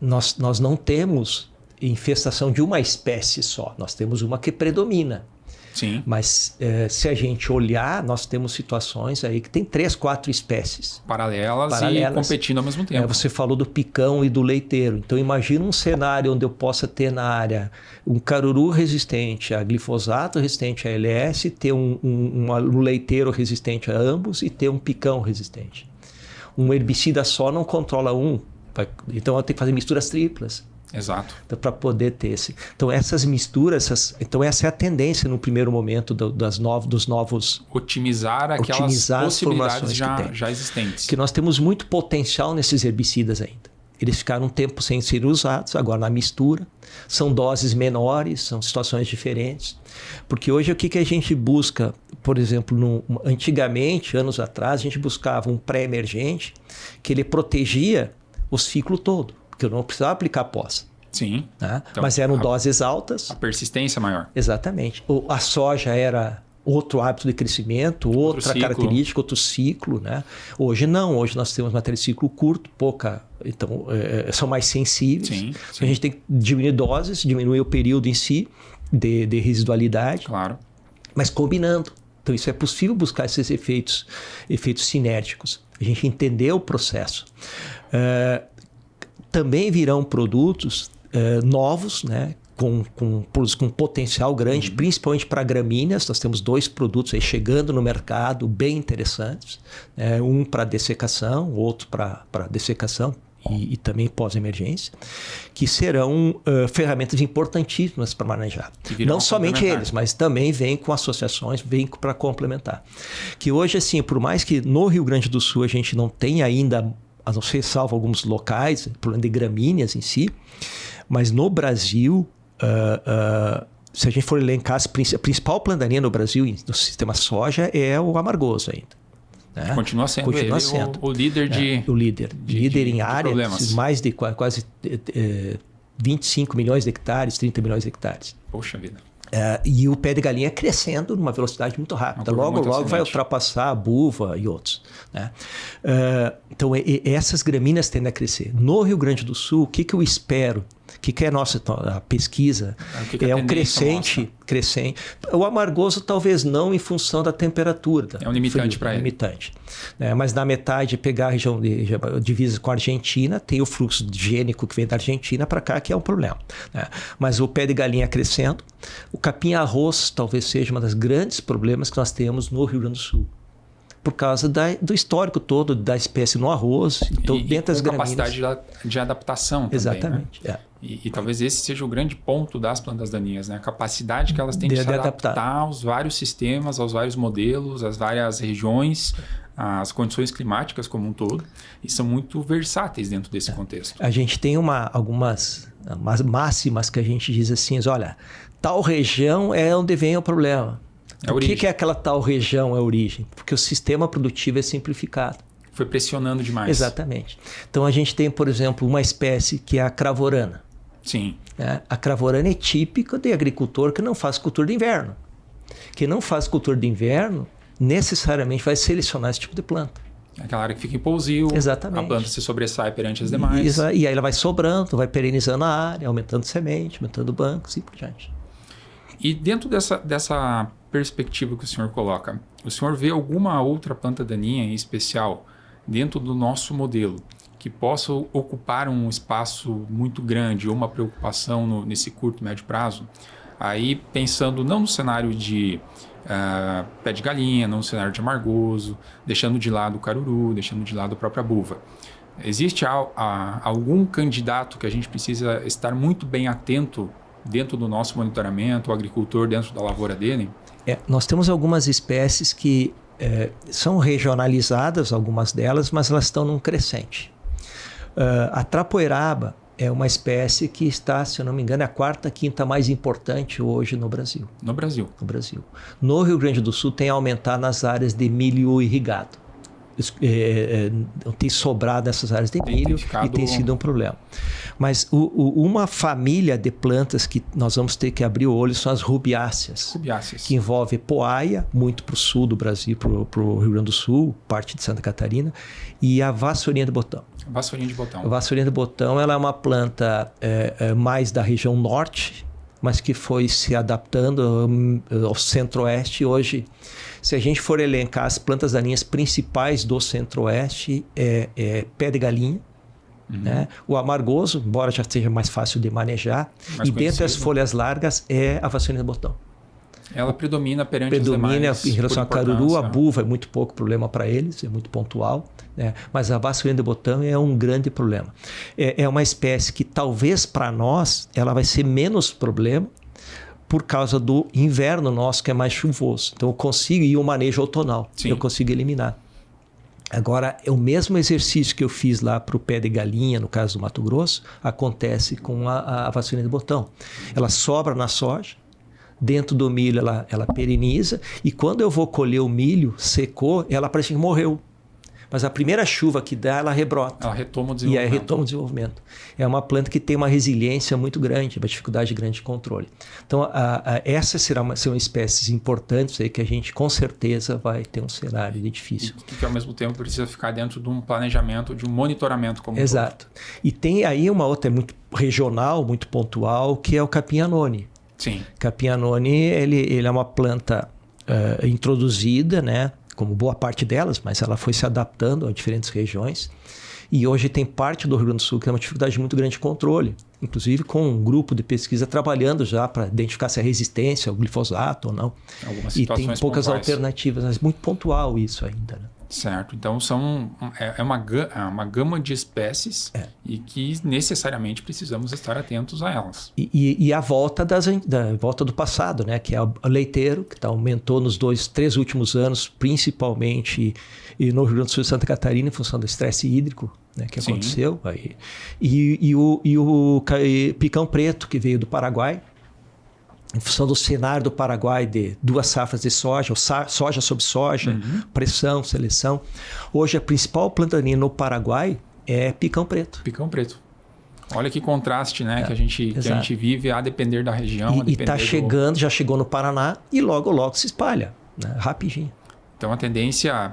Nós não temos infestação de uma espécie só. Nós temos uma que predomina. Sim. Mas se a gente olhar, nós temos situações aí que tem 3, 4 espécies. Paralelas e competindo ao mesmo tempo. Você falou do picão e do leiteiro. Então imagina um cenário onde eu possa ter na área um caruru resistente a glifosato, resistente a LS, ter um leiteiro resistente a ambos e ter um picão resistente. Um herbicida só não controla um. Então eu tenho que fazer misturas triplas. Exato. Então, para poder ter esse. Então, essas misturas, então essa é a tendência no primeiro momento dos novos. Otimizar aquelas possibilidades já existentes. Que nós temos muito potencial nesses herbicidas ainda. Eles ficaram um tempo sem ser usados, agora na mistura. São doses menores, são situações diferentes. Porque hoje o que a gente busca, por exemplo, antigamente, anos atrás, a gente buscava um pré-emergente que ele protegia o ciclo todo. Que eu não precisava aplicar pós. Sim. Né? Então, mas eram doses altas. A persistência maior. Exatamente. A soja era outro hábito de crescimento, outra característica, outro ciclo. Né? Hoje não. Hoje nós temos matéria de ciclo curto, pouca. Então, são mais sensíveis. Sim. A gente tem que diminuir doses, diminuir o período em si de residualidade. Claro. Mas combinando. Então, isso é possível buscar esses efeitos sinérgicos. A gente entender o processo. Também virão produtos novos, né, com potencial grande, principalmente para gramíneas. Nós temos 2 produtos aí chegando no mercado bem interessantes. Um para dessecação, outro para dessecação e também pós-emergência, que serão ferramentas importantíssimas para manejar. Não somente eles, mas também vêm com associações, vêm para complementar. Que hoje, assim, por mais que no Rio Grande do Sul a gente não tenha ainda, a não ser salvo alguns locais, problema de gramíneas em si, mas no Brasil, se a gente for elencar, a principal planta daninha no Brasil, no sistema soja, é o amargoso ainda. Né? Continua sendo o líder de... O líder em área, mais de quase 25 milhões de hectares, 30 milhões de hectares. Poxa vida. E o pé de galinha crescendo numa velocidade muito rápida. Logo vai ultrapassar a buva e outros. Né? Então, essas gramíneas tendem a crescer. No Rio Grande do Sul, o que eu espero? O que é a nossa pesquisa? É um crescente. O amargoso talvez não em função da temperatura. É um limitante para ele. Limitante. Mas na metade, pegar a região de divisa com a Argentina, tem o fluxo gênico que vem da Argentina para cá, que é um problema. Né? Mas o pé de galinha crescendo. O capim-arroz talvez seja um dos grandes problemas que nós temos no Rio Grande do Sul. Por causa do histórico todo da espécie no arroz. Então, dentro das gramíneas, capacidade de adaptação também. Exatamente. Né? E talvez esse seja o grande ponto das plantas daninhas, né? A capacidade que elas têm de se adaptar aos vários sistemas, aos vários modelos, às várias regiões, às condições climáticas como um todo. E são muito versáteis dentro desse contexto. A gente tem algumas máximas que a gente diz assim, olha, tal região é onde vem o problema. Por que aquela tal região é a origem? Porque o sistema produtivo é simplificado. Foi pressionando demais. Exatamente. Então a gente tem, por exemplo, uma espécie que é a cravorana. Sim. A cravorana é típica de agricultor que não faz cultura de inverno. Quem não faz cultura de inverno necessariamente vai selecionar esse tipo de planta. Aquela área que fica em pousio, exatamente, a planta se sobressai perante as demais. E aí ela vai sobrando, vai perenizando a área, aumentando semente, aumentando bancos e por diante. E dentro dessa perspectiva que o senhor coloca, o senhor vê alguma outra planta daninha em especial dentro do nosso modelo que possa ocupar um espaço muito grande ou uma preocupação nesse curto, médio prazo? Aí pensando não no cenário de pé de galinha, não no cenário de amargoso, deixando de lado o caruru, deixando de lado a própria buva. Existe algum candidato que a gente precisa estar muito bem atento dentro do nosso monitoramento, o agricultor dentro da lavoura dele? Nós temos algumas espécies que são regionalizadas, algumas delas, mas elas estão num crescente. A trapoeraba é uma espécie que está, se eu não me engano, é a 4ª, 5ª mais importante hoje no Brasil. No Brasil. No Brasil. No Rio Grande do Sul tem a aumentar nas áreas de milho irrigado. não tem sobrado nessas áreas de milho e tem sido um problema. Mas uma família de plantas que nós vamos ter que abrir o olho são as rubiáceas. Que envolve poaia, muito para o sul do Brasil, para o Rio Grande do Sul, parte de Santa Catarina, e a vassourinha de botão. A vassourinha de botão ela é uma planta mais da região norte, mas que foi se adaptando ao centro-oeste. Hoje, se a gente for elencar as plantas daninhas principais do centro-oeste, pé de galinha, né? O amargoso, embora já seja mais fácil de manejar, e dentre as folhas largas é a vassourinha de botão. Ela predomina perante as demais. Em relação a caruru, a buva é muito pouco problema para eles, é muito pontual, né? Mas a vassourinha de botão é um grande problema. É uma espécie que talvez para nós ela vai ser menos problema por causa do inverno nosso que é mais chuvoso. Então eu consigo, e o manejo outonal, eu consigo eliminar. Agora, o mesmo exercício que eu fiz lá para o pé de galinha, no caso do Mato Grosso, acontece com a vassourinha de botão. Ela sobra na soja, dentro do milho ela pereniza, e quando eu vou colher o milho, secou, ela parece que morreu. Mas a primeira chuva que dá, ela rebrota. Ela retoma o desenvolvimento. E aí retoma o desenvolvimento. É uma planta que tem uma resiliência muito grande, uma dificuldade grande de controle. Então, essas são espécies importantes aí que a gente, com certeza, vai ter um cenário difícil. E que, ao mesmo tempo, precisa ficar dentro de um planejamento, de um monitoramento como Exato. Todo. E tem aí uma outra muito regional, muito pontual, que é o capim-anone. Sim. Capim-anone, ele é uma planta introduzida, né? Como boa parte delas, mas ela foi se adaptando a diferentes regiões. E hoje tem parte do Rio Grande do Sul que tem uma dificuldade muito grande de controle, inclusive com um grupo de pesquisa trabalhando já para identificar se é resistência ao glifosato ou não. Algumas e tem poucas pontuais. Alternativas, mas muito pontual isso ainda, né? Certo. Então, é uma gama de espécies e que necessariamente precisamos estar atentos a elas. E a volta volta do passado, né? Que é o leiteiro, que aumentou nos 3 últimos anos, principalmente no Rio Grande do Sul e Santa Catarina, em função do estresse hídrico, né, que aconteceu. Aí. E o picão preto, que veio do Paraguai, em função do cenário do Paraguai de 2 safras de soja, soja sobre soja, pressão, seleção. Hoje a principal planta daninha no Paraguai é picão preto. Picão preto. Olha que contraste, né, que a gente vive a depender da região. E está chegando, já chegou no Paraná e logo se espalha, né, rapidinho. Então a tendência,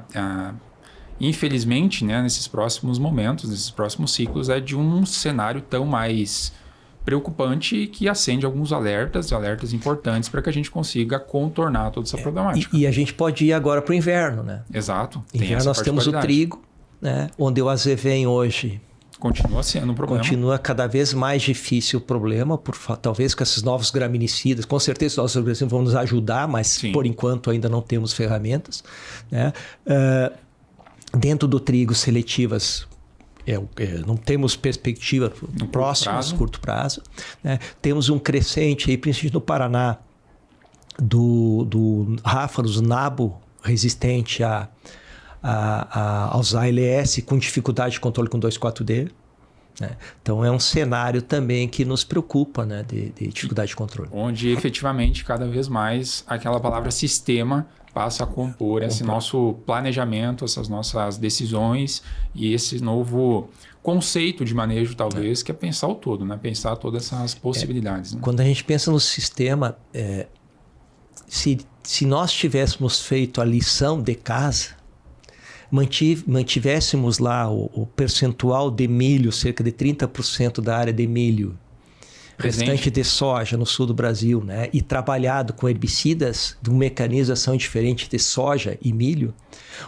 infelizmente, né, nesses próximos momentos, nesses próximos ciclos, é de um cenário tão mais preocupante que acende alguns alertas importantes para que a gente consiga contornar toda essa problemática. E a gente pode ir agora para o inverno, né? Exato. Inverno nós temos o trigo, né? Onde o azevém hoje continua sendo um problema. Continua cada vez mais difícil o problema, talvez com esses novos graminicidas. Com certeza os novos graminicidas vão nos ajudar, mas por enquanto ainda não temos ferramentas, né? Dentro do trigo, seletivas não temos perspectiva curto prazo. Né? Temos um crescente, aí, principalmente no Paraná, do ráfaros nabo resistente aos ALS com dificuldade de controle com 2,4-D. Né? Então é um cenário também que nos preocupa, né? de dificuldade de controle. Onde efetivamente cada vez mais aquela palavra sistema passa a compor esse nosso planejamento, essas nossas decisões e esse novo conceito de manejo, talvez, que é pensar o todo, né? Pensar todas essas possibilidades. Né? Quando a gente pensa no sistema, se nós tivéssemos feito a lição de casa, mantivéssemos lá o percentual de milho, cerca de 30% da área de milho, restante de soja no sul do Brasil, né? E trabalhado com herbicidas de uma mecanização diferente de soja e milho,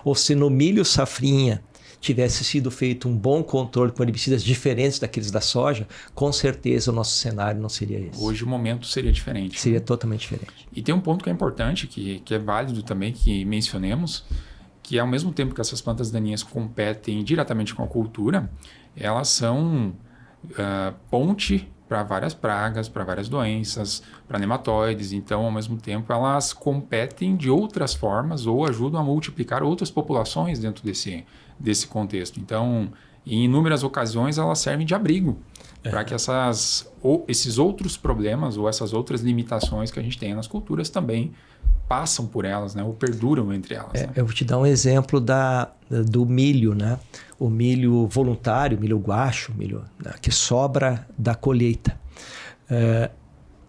ou se no milho safrinha tivesse sido feito um bom controle com herbicidas diferentes daqueles da soja, com certeza o nosso cenário não seria esse. Hoje o momento seria diferente. Seria totalmente diferente. E tem um ponto que é importante, que é válido também, que mencionemos, que ao mesmo tempo que essas plantas daninhas competem diretamente com a cultura, elas são ponte para várias pragas, para várias doenças, para nematóides. Então, ao mesmo tempo, elas competem de outras formas ou ajudam a multiplicar outras populações dentro desse contexto. Então, em inúmeras ocasiões, elas servem de abrigo para que esses outros problemas ou essas outras limitações que a gente tem nas culturas também passam por elas, né? Ou perduram entre elas. Né? Eu vou te dar um exemplo do milho, né? O milho voluntário, o milho guacho, milho, né? Que sobra da colheita.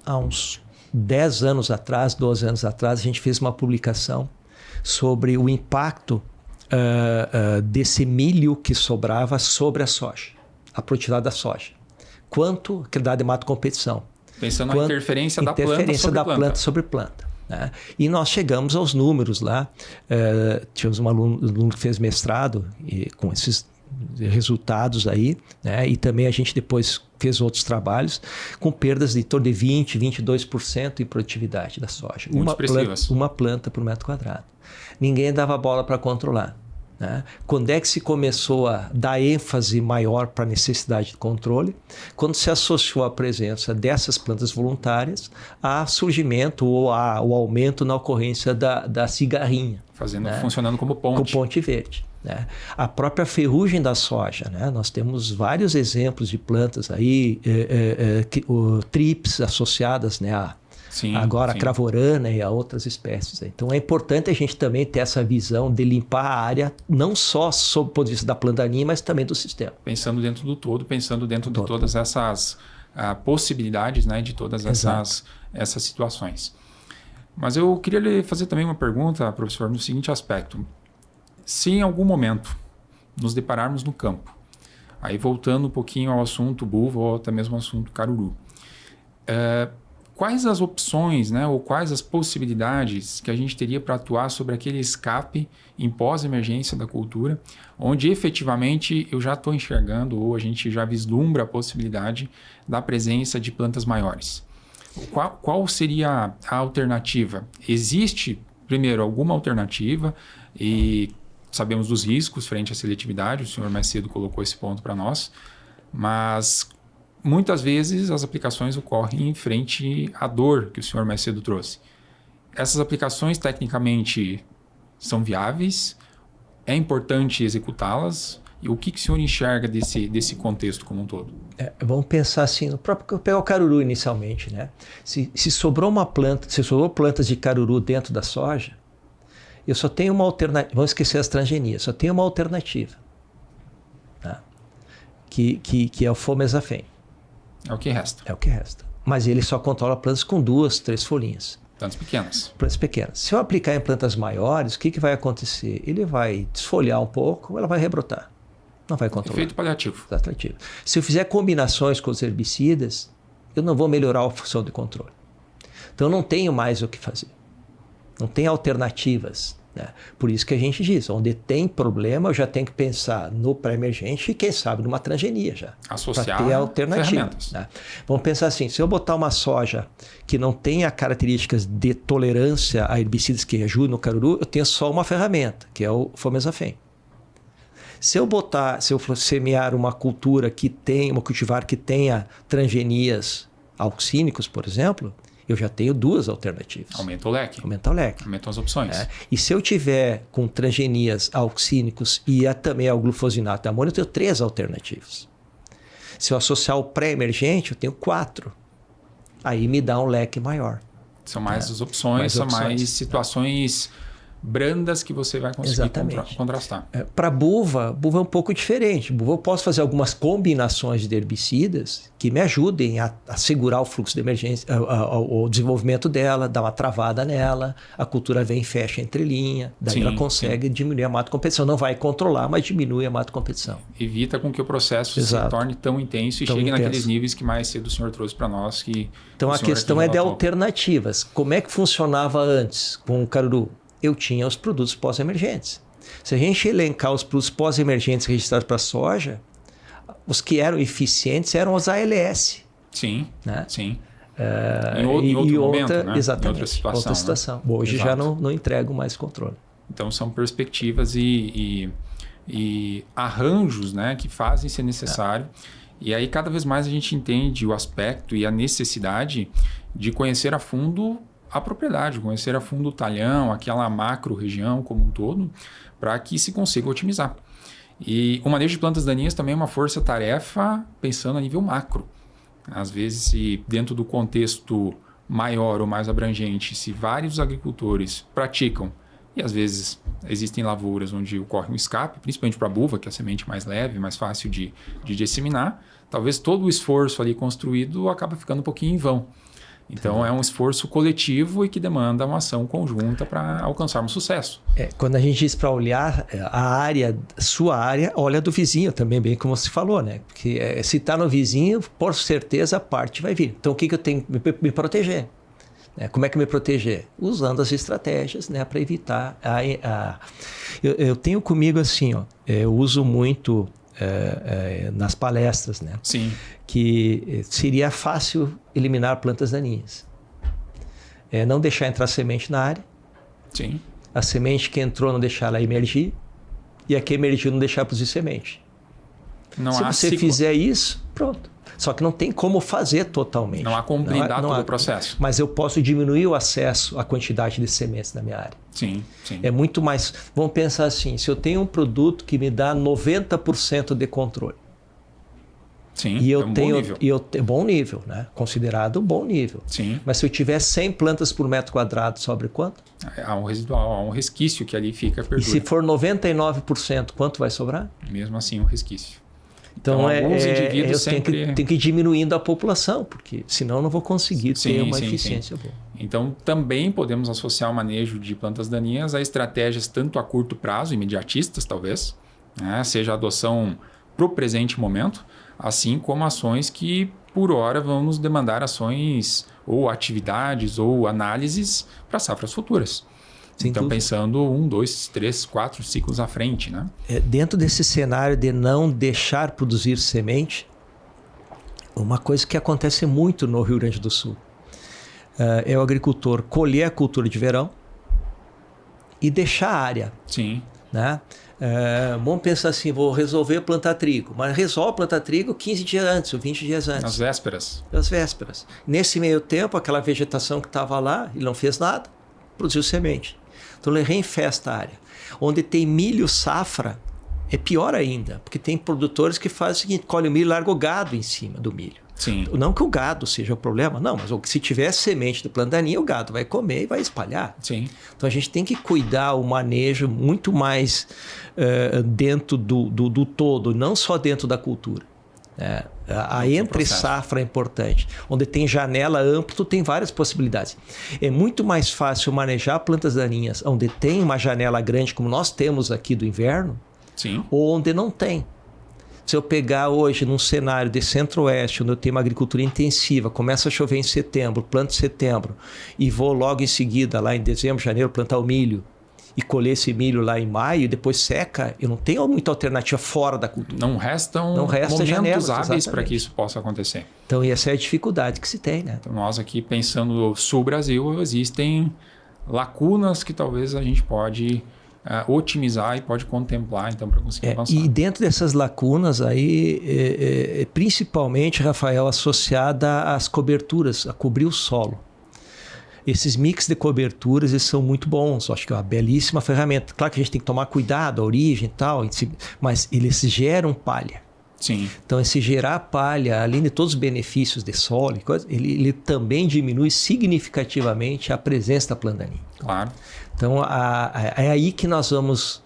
Há uns 10 anos atrás, 12 anos atrás, a gente fez uma publicação sobre o impacto desse milho que sobrava sobre a soja, a produtividade da soja. Quanto que dá de mato competição. Pensando na interferência da planta sobre planta. Né? E nós chegamos aos números lá. Tivemos um aluno que fez mestrado com esses resultados aí, né? E também a gente depois fez outros trabalhos com perdas de torno de 20%, 22% em produtividade da soja. Uma planta por metro quadrado. Ninguém dava bola para controlar. Né? Quando é que se começou a dar ênfase maior para a necessidade de controle? Quando se associou a presença dessas plantas voluntárias a surgimento ou ao aumento na ocorrência da cigarrinha. Funcionando como ponte. Como ponte verde. Né? A própria ferrugem da soja, né? Nós temos vários exemplos de plantas aí, trips associadas, né, a cravorana e a outras espécies. Então é importante a gente também ter essa visão de limpar a área, não só sob o ponto de vista da planta daninha, mas também do sistema. Pensando dentro do todo, pensando dentro de todas essas possibilidades, né, de todas essas situações. Mas eu queria lhe fazer também uma pergunta, professor, no seguinte aspecto. Se em algum momento nos depararmos no campo, aí voltando um pouquinho ao assunto buva ou até mesmo ao assunto caruru, quais as opções, né, ou quais as possibilidades que a gente teria para atuar sobre aquele escape em pós-emergência da cultura, onde efetivamente eu já estou enxergando ou a gente já vislumbra a possibilidade da presença de plantas maiores? Qual seria a alternativa? Existe, primeiro, alguma alternativa e sabemos dos riscos frente à seletividade, o senhor mais cedo colocou esse ponto para nós, mas muitas vezes as aplicações ocorrem em frente à dor que o senhor mais cedo trouxe. Essas aplicações tecnicamente são viáveis? É importante executá-las? E o que o senhor enxerga desse contexto como um todo? Vamos pensar assim, no próprio pegar o caruru inicialmente, né? Se sobrou uma planta, se sobrou plantas de caruru dentro da soja, eu só tenho uma alternativa. Vamos esquecer as transgenias, só tenho uma alternativa, tá? Que é o Fomesafen. É o que resta. É o que resta. Mas ele só controla plantas com 2, 3 folhinhas. Plantas pequenas. Plantas pequenas. Se eu aplicar em plantas maiores, o que vai acontecer? Ele vai desfolhar um pouco, ela vai rebrotar. Não vai controlar. Efeito paliativo. Exatamente. Se eu fizer combinações com os herbicidas, eu não vou melhorar a função de controle. Então eu não tenho mais o que fazer. Não tem alternativas. Né? Por isso que a gente diz, onde tem problema, eu já tenho que pensar no pré-emergente e quem sabe numa transgenia já. Associar para ter alternativa. Né? Vamos pensar assim, se eu botar uma soja que não tenha características de tolerância a herbicidas que ajudam no caruru, eu tenho só uma ferramenta, que é o Fomesafen. Se eu semear uma cultura uma cultivar que tenha transgenias auxínicos, por exemplo, eu já tenho 2 alternativas. Aumenta o leque. Aumentam as opções. E se eu tiver com transgenias auxínicos e também ao glufosinato de amônio, eu tenho 3 alternativas. Se eu associar o pré-emergente, eu tenho 4. Aí me dá um leque maior. São mais as opções, são mais situações brandas que você vai conseguir contrastar. Para buva é um pouco diferente. Buva eu posso fazer algumas combinações de herbicidas que me ajudem a segurar o fluxo de emergência, o desenvolvimento dela, dar uma travada nela, a cultura vem e fecha entre linha, daí ela consegue diminuir a mato-competição. Não vai controlar, mas diminui a mato-competição. Evita com que o processo se torne tão intenso e chegue naqueles níveis que mais cedo o senhor trouxe para nós. Então a questão é de alternativas. Como é que funcionava antes com o caruru? Eu tinha os produtos pós-emergentes. Se a gente elencar os produtos pós-emergentes registrados para a soja, os que eram eficientes eram os ALS. Sim, né? Sim. Em outro momento, né? Exatamente, em outra situação. Né? Hoje já não entregam mais controle. Então são perspectivas e arranjos, né, que fazem ser necessário. E aí cada vez mais a gente entende o aspecto e a necessidade de conhecer a fundo a propriedade, conhecer a fundo o talhão, aquela macro região como um todo, para que se consiga otimizar. E o manejo de plantas daninhas também é uma força-tarefa pensando a nível macro. Às vezes, se dentro do contexto maior ou mais abrangente, se vários agricultores praticam, e às vezes existem lavouras onde ocorre um escape, principalmente para a buva, que é a semente mais leve, mais fácil de disseminar, talvez todo o esforço ali construído acaba ficando um pouquinho em vão. Então, é um esforço coletivo e que demanda uma ação conjunta para alcançarmos sucesso. Quando a gente diz para olhar a área, sua área, olha do vizinho também, bem como você falou, né? Porque se está no vizinho, por certeza a parte vai vir. Então, o que eu tenho que me proteger? Como é que me proteger? Usando as estratégias, né, para evitar eu tenho comigo assim, ó, eu uso muito nas palestras, né? Sim. Que seria fácil eliminar plantas daninhas. Não deixar entrar semente na área. Sim. A semente que entrou não deixar ela emergir. E a que emergiu não deixar produzir semente. Se você fizer isso, pronto. Só que não tem como fazer totalmente. Não há como blindar todo o processo. Mas eu posso diminuir o acesso à quantidade de sementes na minha área. Sim, sim. É muito mais... Vamos pensar assim, se eu tenho um produto que me dá 90% de controle. Sim, e eu bom nível. Bom nível, né? Considerado bom nível. Sim. Mas se eu tiver 100 plantas por metro quadrado, sobre quanto? Há um residual, há um resquício que ali fica perdura. E se for 99%, quanto vai sobrar? Mesmo assim, um resquício. Então, alguns indivíduos eu sempre... tenho que ir diminuindo a população, porque senão eu não vou conseguir ter uma eficiência boa. Então, também podemos associar o manejo de plantas daninhas a estratégias tanto a curto prazo, imediatistas talvez, né? Seja a adoção para o presente momento, assim como ações que, por hora, vão nos demandar ações ou atividades ou análises para safras futuras. Então, pensando 1, 2, 3, 4 ciclos à frente, né? Dentro desse cenário de não deixar produzir semente, uma coisa que acontece muito no Rio Grande do Sul é o agricultor colher a cultura de verão e deixar a área. Sim. Né? Vamos pensar assim, vou resolver plantar trigo, mas resolve plantar trigo 15 dias antes ou 20 dias antes. Nas vésperas. Nas vésperas. Nesse meio tempo, aquela vegetação que estava lá, ele não fez nada, produziu semente. Então ele reinfesta a área. Onde tem milho safra, é pior ainda, porque tem produtores que fazem o seguinte, colhe o milho e larga o gado em cima do milho. Sim. Não que o gado seja o problema, não, mas se tiver semente de planta daninha, o gado vai comer e vai espalhar. Sim. Então a gente tem que cuidar o manejo muito mais dentro do todo, não só dentro da cultura. A entre safra é importante. Onde tem janela ampla, tu tem várias possibilidades. É muito mais fácil manejar plantas daninhas onde tem uma janela grande, como nós temos aqui do inverno, sim, ou onde não tem. Se eu pegar hoje num cenário de centro-oeste, onde eu tenho uma agricultura intensiva, começa a chover em setembro, planto em setembro, e vou logo em seguida, lá em dezembro, janeiro, plantar o milho, e colher esse milho lá em maio, e depois seca, eu não tenho muita alternativa fora da cultura. Não restam momentos janelas, hábeis para que isso possa acontecer. Então, essa é a dificuldade que se tem, né? Então, nós aqui, pensando no sul Brasil, existem lacunas que talvez a gente pode otimizar e pode contemplar, então, para conseguir avançar. E dentro dessas lacunas aí, principalmente, Rafael, associada às coberturas, a cobrir o solo. Esses mix de coberturas, eles são muito bons. Eu acho que é uma belíssima ferramenta. Claro que a gente tem que tomar cuidado, a origem e tal, mas eles geram palha. Sim. Então, esse gerar palha, além de todos os benefícios de solo, ele também diminui significativamente a presença da planta daninha. Claro. Então, é aí que nós vamos,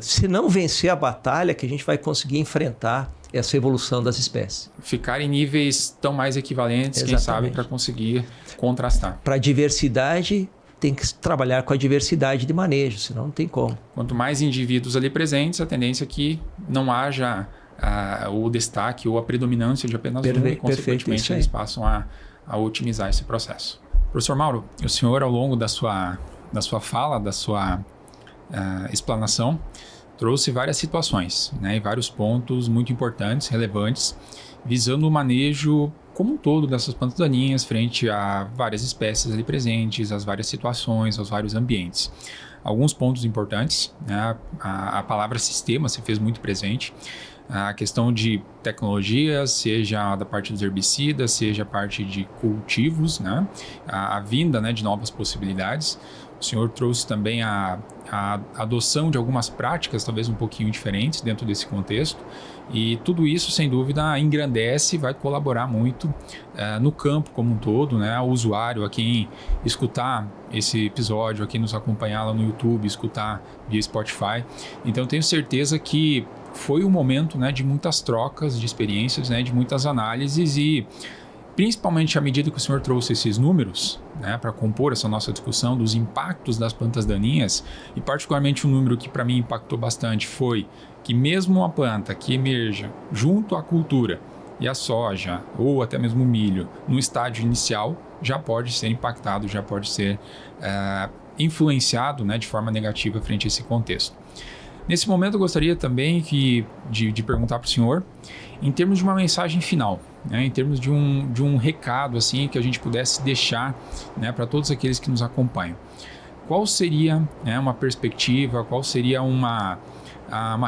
se não vencer a batalha, que a gente vai conseguir enfrentar essa evolução das espécies. Ficar em níveis tão mais equivalentes, exatamente, quem sabe, para conseguir contrastar. Para a diversidade, tem que trabalhar com a diversidade de manejo, senão não tem como. Quanto mais indivíduos ali presentes, a tendência é que não haja o destaque ou a predominância de apenas um, e consequentemente eles passam a otimizar esse processo. Professor Mauro, o senhor, ao longo da sua fala, da sua explanação, trouxe várias situações, né, e vários pontos muito importantes, relevantes, visando o manejo como um todo dessas plantas daninhas frente a várias espécies ali presentes, as várias situações, aos vários ambientes. Alguns pontos importantes, né, a palavra sistema se fez muito presente, a questão de tecnologia, seja da parte dos herbicidas, seja a parte de cultivos, né, a vinda, né, de novas possibilidades. O senhor trouxe também a a adoção de algumas práticas, talvez um pouquinho diferentes dentro desse contexto. E tudo isso, sem dúvida, engrandece e vai colaborar muito no campo como um todo, né? O usuário, a quem escutar esse episódio, a quem nos acompanhar lá no YouTube, escutar via Spotify. Então, tenho certeza que foi um momento, né, de muitas trocas de experiências, né, de muitas análises e principalmente à medida que o senhor trouxe esses números, né, para compor essa nossa discussão dos impactos das plantas daninhas, e particularmente um número que para mim impactou bastante foi que mesmo uma planta que emerja junto à cultura e a soja, ou até mesmo o milho, no estágio inicial, já pode ser impactado, já pode ser influenciado, né, de forma negativa frente a esse contexto. Nesse momento eu gostaria também de perguntar para o senhor, em termos de uma mensagem final, né, em termos de um recado assim, que a gente pudesse deixar, né, para todos aqueles que nos acompanham. Qual seria, né, uma perspectiva, qual seria uma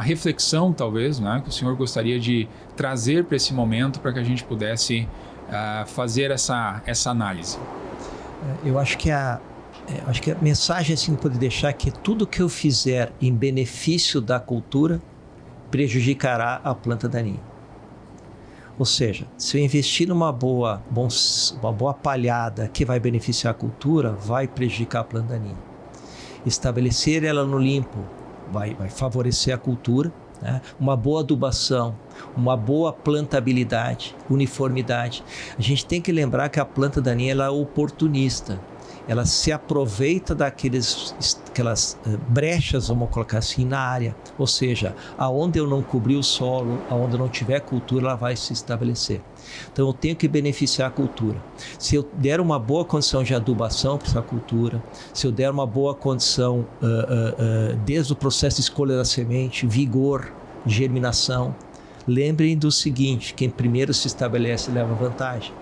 reflexão talvez, né, que o senhor gostaria de trazer para esse momento para que a gente pudesse fazer essa análise? Eu acho que a mensagem assim, que eu poderia deixar é que tudo que eu fizer em benefício da cultura prejudicará a planta daninha. Ou seja, se eu investir numa boa palhada que vai beneficiar a cultura, vai prejudicar a planta daninha. Estabelecer ela no limpo vai favorecer a cultura, né? Uma boa adubação, uma boa plantabilidade, uniformidade. A gente tem que lembrar que a planta daninha ela é oportunista. Ela se aproveita daquelas brechas, vamos colocar assim, na área. Ou seja, aonde eu não cobrir o solo, aonde eu não tiver cultura, ela vai se estabelecer. Então, eu tenho que beneficiar a cultura. Se eu der uma boa condição de adubação para essa cultura, se eu der uma boa condição desde o processo de escolha da semente, vigor, germinação, lembrem do seguinte, quem primeiro se estabelece leva vantagem.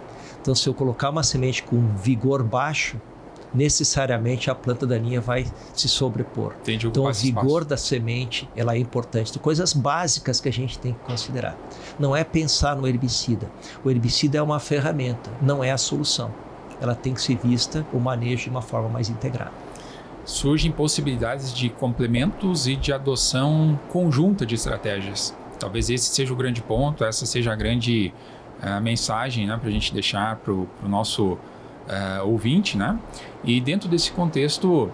Então, se eu colocar uma semente com vigor baixo, necessariamente a planta daninha vai se sobrepor. Então, o vigor da semente ela é importante. Então, coisas básicas que a gente tem que considerar. Não é pensar no herbicida. O herbicida é uma ferramenta, não é a solução. Ela tem que ser vista, o manejo de uma forma mais integrada. Surgem possibilidades de complementos e de adoção conjunta de estratégias. Talvez esse seja o grande ponto, essa seja a grande mensagem, né, para a gente deixar para o nosso ouvinte, né? E dentro desse contexto,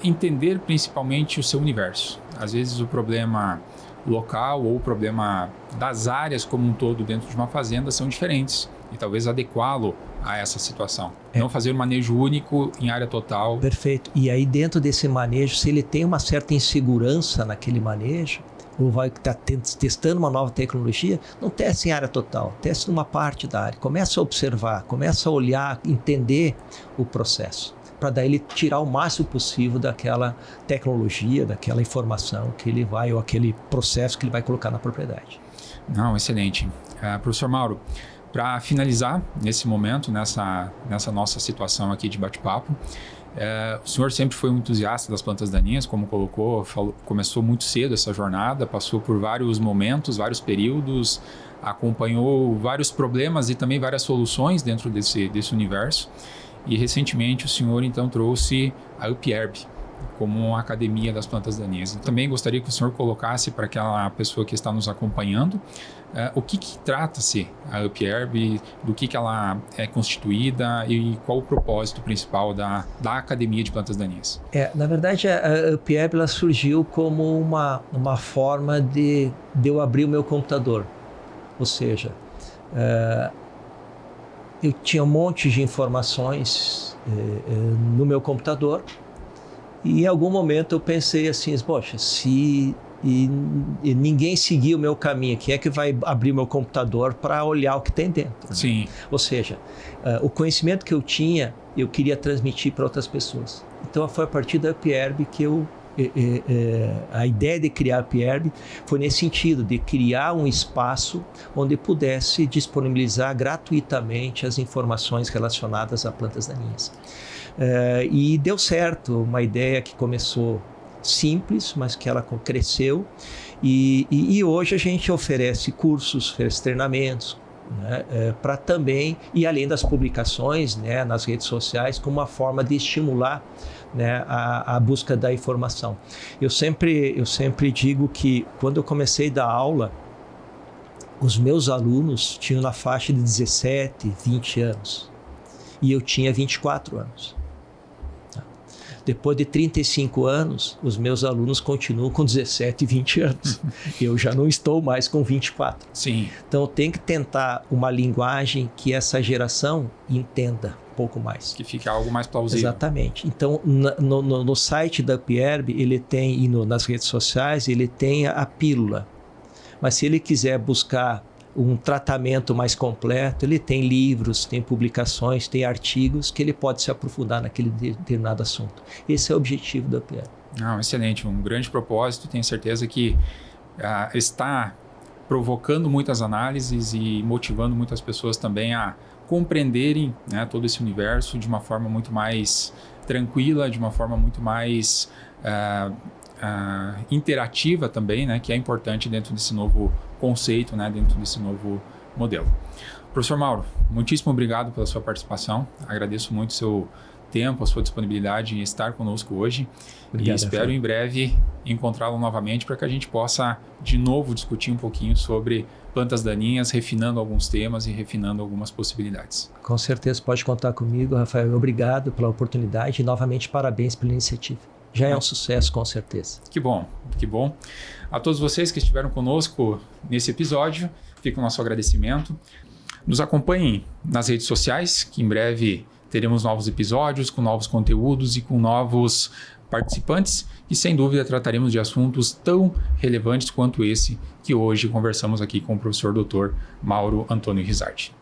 entender principalmente o seu universo. Às vezes o problema local ou o problema das áreas como um todo dentro de uma fazenda são diferentes e talvez adequá-lo a essa situação. Não fazer um manejo único em área total. Perfeito. E aí dentro desse manejo, se ele tem uma certa insegurança naquele manejo, ou vai estar testando uma nova tecnologia, não teste em área total, teste numa parte da área. Começa a observar, começa a olhar, entender o processo, para daí ele tirar o máximo possível daquela tecnologia, daquela informação que ele vai, ou aquele processo que ele vai colocar na propriedade. Não, excelente. Professor Mauro, para finalizar nesse momento, nessa nossa situação aqui de bate-papo, o senhor sempre foi um entusiasta das plantas daninhas, como colocou, começou muito cedo essa jornada, passou por vários momentos, vários períodos, acompanhou vários problemas e também várias soluções dentro desse universo. E recentemente o senhor então trouxe a UpHerb como uma academia das plantas daninhas. Também gostaria que o senhor colocasse para aquela pessoa que está nos acompanhando o que trata-se a UpHerb, do que ela é constituída e qual o propósito principal da Academia de Plantas Daninhas. Na verdade, a UpHerb ela surgiu como uma forma de eu abrir o meu computador. Ou seja, eu tinha um monte de informações no meu computador e em algum momento eu pensei assim, poxa, se ninguém seguir o meu caminho, quem é que vai abrir o meu computador para olhar o que tem dentro? Né? Sim. Ou seja, o conhecimento que eu tinha, eu queria transmitir para outras pessoas. Então foi a partir da UpHerb que a ideia de criar a UpHerb foi nesse sentido, de criar um espaço onde pudesse disponibilizar gratuitamente as informações relacionadas a plantas daninhas. E deu certo, uma ideia que começou simples, mas que ela cresceu e hoje a gente oferece cursos, oferece treinamentos, né, para também, e além das publicações, né, nas redes sociais, como uma forma de estimular né, a busca da informação. Eu sempre digo que quando eu comecei a dar aula, os meus alunos tinham na faixa de 17, 20 anos e eu tinha 24 anos. Depois de 35 anos, os meus alunos continuam com 17 e 20 anos. Eu já não estou mais com 24. Sim. Então, tem que tentar uma linguagem que essa geração entenda um pouco mais. Que fique algo mais plausível. Exatamente. Então, no site da UpHerb, ele tem, e nas redes sociais, ele tem a pílula. Mas se ele quiser buscar um tratamento mais completo, ele tem livros, tem publicações, tem artigos que ele pode se aprofundar naquele determinado assunto. Esse é o objetivo da UpHerb. Excelente, um grande propósito. Tenho certeza que está provocando muitas análises e motivando muitas pessoas também a compreenderem, né, todo esse universo de uma forma muito mais tranquila, de uma forma muito mais interativa também, né, que é importante dentro desse novo conceito, né, dentro desse novo modelo. Professor Mauro, muitíssimo obrigado pela sua participação. Agradeço muito o seu tempo, a sua disponibilidade em estar conosco hoje. Obrigado, e espero em breve encontrá-lo novamente para que a gente possa de novo discutir um pouquinho sobre plantas daninhas, refinando alguns temas e refinando algumas possibilidades. Com certeza, pode contar comigo, Rafael. Obrigado pela oportunidade e novamente parabéns pela iniciativa. Já é um sucesso, com certeza. Que bom, que bom. A todos vocês que estiveram conosco nesse episódio, fica o nosso agradecimento. Nos acompanhem nas redes sociais, que em breve teremos novos episódios, com novos conteúdos e com novos participantes, e sem dúvida trataremos de assuntos tão relevantes quanto esse que hoje conversamos aqui com o professor Dr. Mauro Antônio Rizardi.